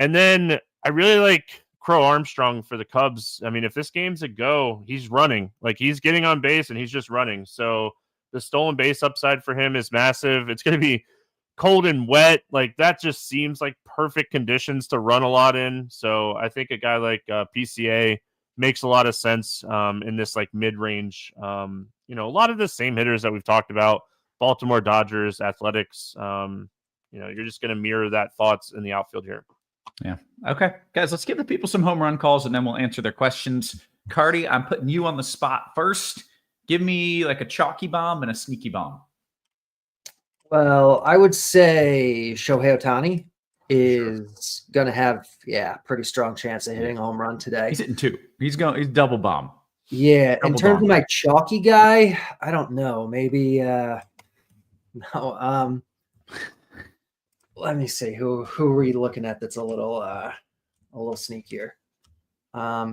And then I really like Crow Armstrong for the Cubs. I mean, if this game's a go, he's running. Like, he's getting on base, and he's just running. So the stolen base upside for him is massive. It's going to be cold and wet. Like, that just seems like perfect conditions to run a lot in. So I think a guy like PCA makes a lot of sense in this like mid-range. A lot of the same hitters that we've talked about, Baltimore, Dodgers, Athletics. You're just going to mirror that thoughts in the outfield here. Yeah. Okay, guys, let's give the people some home run calls and then we'll answer their questions. Carty, I'm putting you on the spot first. Give me like a chalky bomb and a sneaky bomb. Well, I would say Shohei Ohtani is going to have, pretty strong chance of hitting a home run today. He's hitting 2. He's double bomb. Yeah. Double in terms bomb. of my chalky guy, I don't know. Maybe, no. Let me see. Who are we looking at that's a little sneakier? I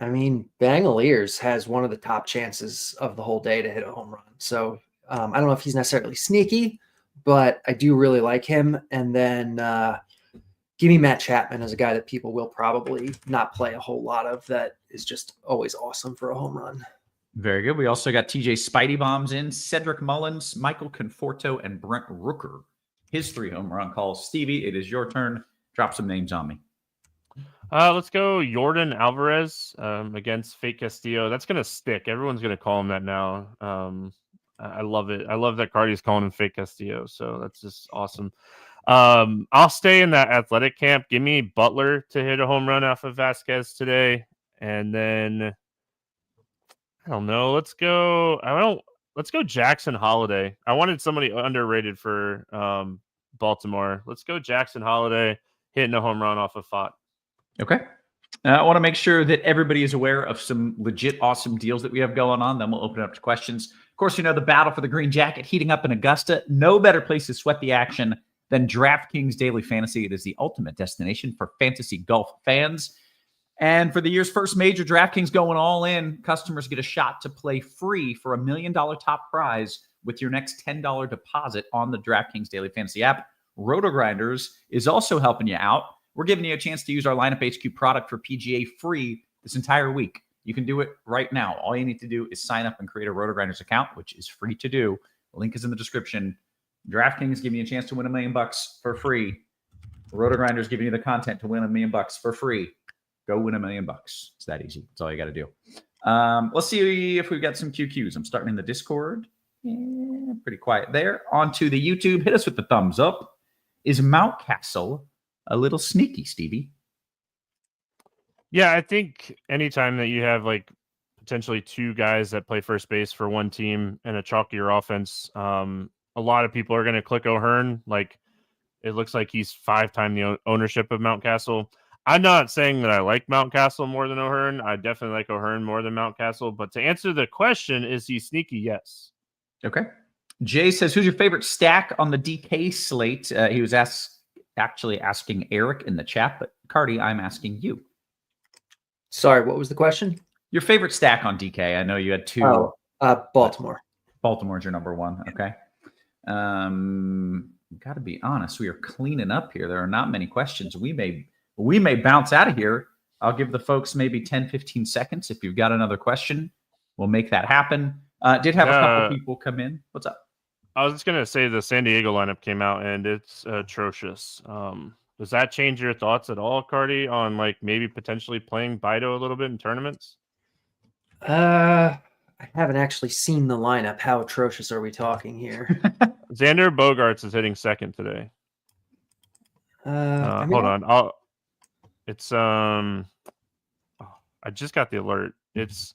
mean, Bangaliers has one of the top chances of the whole day to hit a home run. So I don't know if he's necessarily sneaky, but I do really like him. And then give me Matt Chapman as a guy that people will probably not play a whole lot of. That is just always awesome for a home run. Very good. We also got TJ Spidey bombs in, Cedric Mullins, Michael Conforto, and Brent Rooker. His 3 home run calls. Stevie, it is your turn. Drop some names on me. Let's go Jordan Alvarez against Fake Castillo. That's going to stick. Everyone's going to call him that now. I love it. I love that Carty's calling him Fake Castillo. So that's just awesome. I'll stay in that athletic camp. Give me Butler to hit a home run off of Vasquez today. And then I don't know. Let's go Jackson Holiday. I wanted somebody underrated for Baltimore. Let's go Jackson Holiday hitting a home run off of Fott. Okay. I want to make sure that everybody is aware of some legit awesome deals that we have going on. Then we'll open it up to questions. Of course, the battle for the green jacket heating up in Augusta. No better place to sweat the action than DraftKings Daily Fantasy. It is the ultimate destination for fantasy golf fans. And for the year's first major, DraftKings going all in. Customers get a shot to play free for $1 million top prize with your next $10 deposit on the DraftKings Daily Fantasy app. RotoGrinders is also helping you out. We're giving you a chance to use our Lineup HQ product for PGA free this entire week. You can do it right now. All you need to do is sign up and create a RotoGrinders account, which is free to do. The link is in the description. DraftKings giving you a chance to win $1 million for free. RotoGrinders giving you the content to win $1 million for free. Go win $1 million. It's that easy. That's all you got to do. Let's see if we've got some QQs. I'm starting in the Discord. Yeah, pretty quiet there. On to the YouTube. Hit us with the thumbs up. Is Mountcastle a little sneaky, Stevie? Yeah, I think anytime that you have like potentially 2 guys that play first base for one team and a chalkier offense, a lot of people are going to click O'Hearn. Like, it looks like he's 5 times the ownership of Mountcastle. I'm not saying that I like Mountcastle more than O'Hearn. I definitely like O'Hearn more than Mountcastle. But to answer the question, is he sneaky? Yes. Okay. Jay says, who's your favorite stack on the DK slate? He was actually asking Eric in the chat, but Carty, I'm asking you. Sorry, what was the question? Your favorite stack on DK? I know you had two. Oh, Baltimore. Baltimore's your number one. Okay. Got to be honest. We are cleaning up here. There are not many questions. We may bounce out of here. I'll give the folks maybe 10, 15 seconds. If you've got another question, we'll make that happen. Did have a couple people come in. What's up? I was just going to say the San Diego lineup came out and it's atrocious. Does that change your thoughts at all, Carty, on like maybe potentially playing Bido a little bit in tournaments? I haven't actually seen the lineup. How atrocious are we talking here? Xander Bogaerts is hitting second today. Hold on. I just got the alert. It's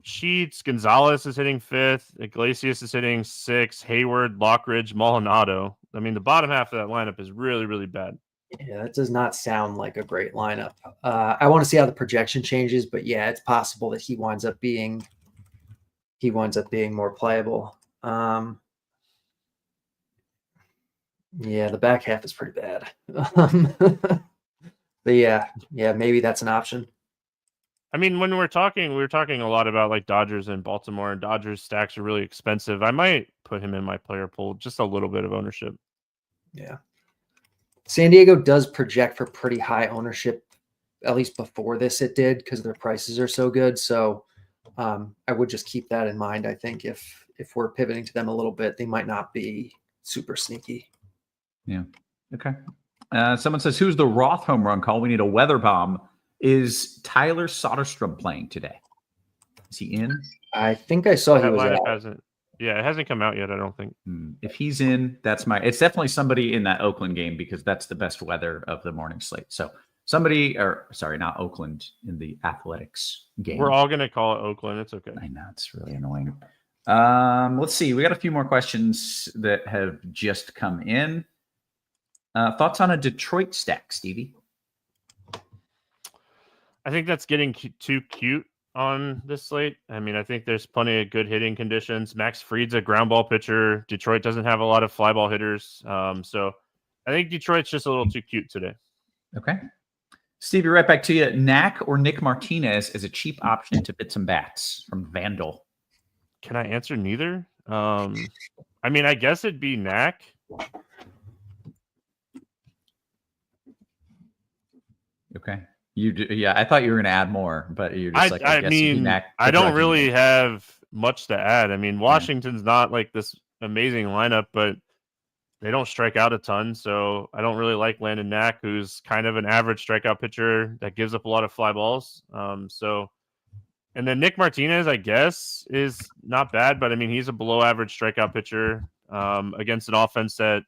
Sheets, Gonzalez is hitting fifth, Iglesias is hitting sixth, Hayward, Lockridge, Maldonado. I mean, the bottom half of that lineup is really, really bad. Yeah, that does not sound like a great lineup. I want to see how the projection changes, but yeah, it's possible that he winds up being more playable. Yeah, the back half is pretty bad. But yeah, maybe that's an option. I mean, when we were talking a lot about like Dodgers and Baltimore, and Dodgers stacks are really expensive. I might put him in my player pool, just a little bit of ownership. Yeah. San Diego does project for pretty high ownership, at least before this it did, because their prices are so good. So I would just keep that in mind. I think if we're pivoting to them a little bit, they might not be super sneaky. Yeah. Okay. Someone says, who's the Roth home run call? We need a weather bomb. Is Tyler Soderstrom playing today? Is he in? I think I saw he was out. It hasn't come out yet, I don't think. If he's in, it's definitely somebody in that Oakland game because that's the best weather of the morning slate. So not Oakland, in the Athletics game. We're all going to call it Oakland. It's okay. I know, it's really annoying. Let's see. We got a few more questions that have just come in. Thoughts on a Detroit stack, Stevie? I think that's getting too cute on this slate. I mean, I think there's plenty of good hitting conditions. Max Fried's a ground ball pitcher. Detroit doesn't have a lot of fly ball hitters. So I think Detroit's just a little too cute today. Okay. Stevie, right back to you. Knack or Nick Martinez is a cheap option to fit some bats from Vandal. Can I answer neither? I mean, I guess it'd be Knack. Okay. You do, yeah. I thought you were going to add more, but you're just I mean, I don't really have much to add. I mean, Washington's not like this amazing lineup, but they don't strike out a ton. So I don't really like Landon Knack, who's kind of an average strikeout pitcher that gives up a lot of fly balls. And then Nick Martinez, I guess, is not bad, but I mean, he's a below average strikeout pitcher against an offense that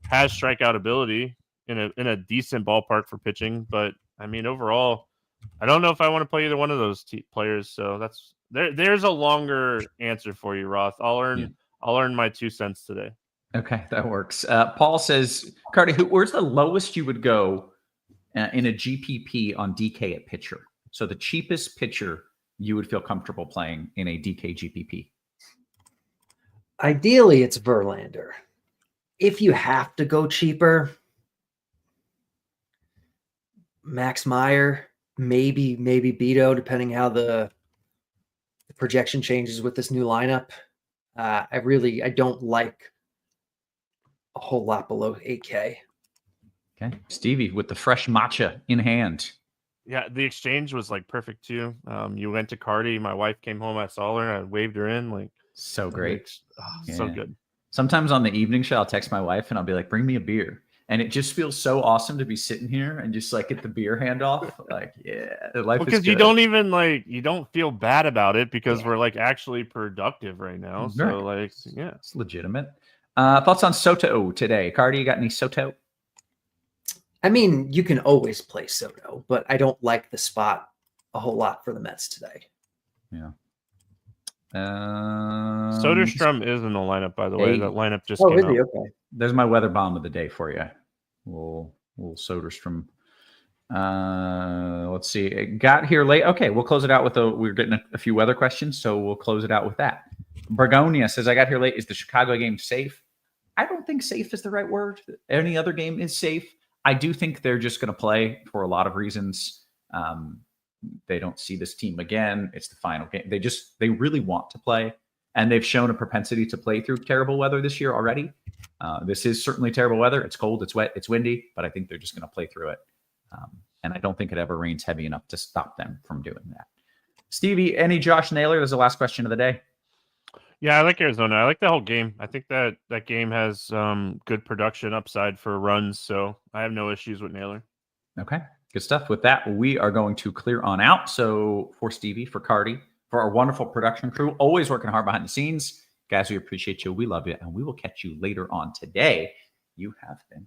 has strikeout ability in a decent ballpark for pitching, but I mean, overall, I don't know if I want to play either one of those players. So that's there's a longer answer for you, Roth. I'll earn my 2 cents today. Okay, that works. Paul says, Carty, where's the lowest you would go in a GPP on DK at pitcher? So the cheapest pitcher you would feel comfortable playing in a DK GPP? Ideally, it's Verlander. If you have to go cheaper, Max Meyer, maybe Beto, depending how the projection changes with this new lineup. I don't like a whole lot below 8K. Okay. Stevie with the fresh matcha in hand. Yeah, the exchange was like perfect too. You went to Carty. My wife came home. I saw her and I waved her in. Like, so great. So good. Sometimes on the evening show, I'll text my wife and I'll be like, bring me a beer. And it just feels so awesome to be sitting here and just like get the beer handoff. Like, yeah, life is good. Because you don't even you don't feel bad about it because we're like actually productive right now. So yeah, it's legitimate. Thoughts on Soto today? Carty, you got any Soto? I mean, you can always play Soto, but I don't like the spot a whole lot for the Mets today. Yeah. Soderstrom is in the lineup, by the way. That lineup just came out. Okay. There's my weather bomb of the day for you. Little Soderstrom. Let's see. It got here late. Okay, we'll close it out with we're getting a few weather questions, so we'll close it out with that. Bergonia says, I got here late. Is the Chicago game safe? I don't think safe is the right word. Any other game is safe. I do think they're just going to play for a lot of reasons. They don't see this team again. It's the final game. They really want to play, and they've shown a propensity to play through terrible weather this year already. This is certainly terrible weather. It's cold, it's wet, it's windy, but I think they're just going to play through it. And I don't think it ever rains heavy enough to stop them from doing that. Stevie, any Josh Naylor? There's the last question of the day. Yeah, I like Arizona. I like the whole game. I think that game has good production upside for runs, so I have no issues with Naylor. Okay, good stuff. With that, we are going to clear on out. So for Stevie, for Carty, for our wonderful production crew, always working hard behind the scenes. Guys, we appreciate you. We love you, and we will catch you later on today. You have been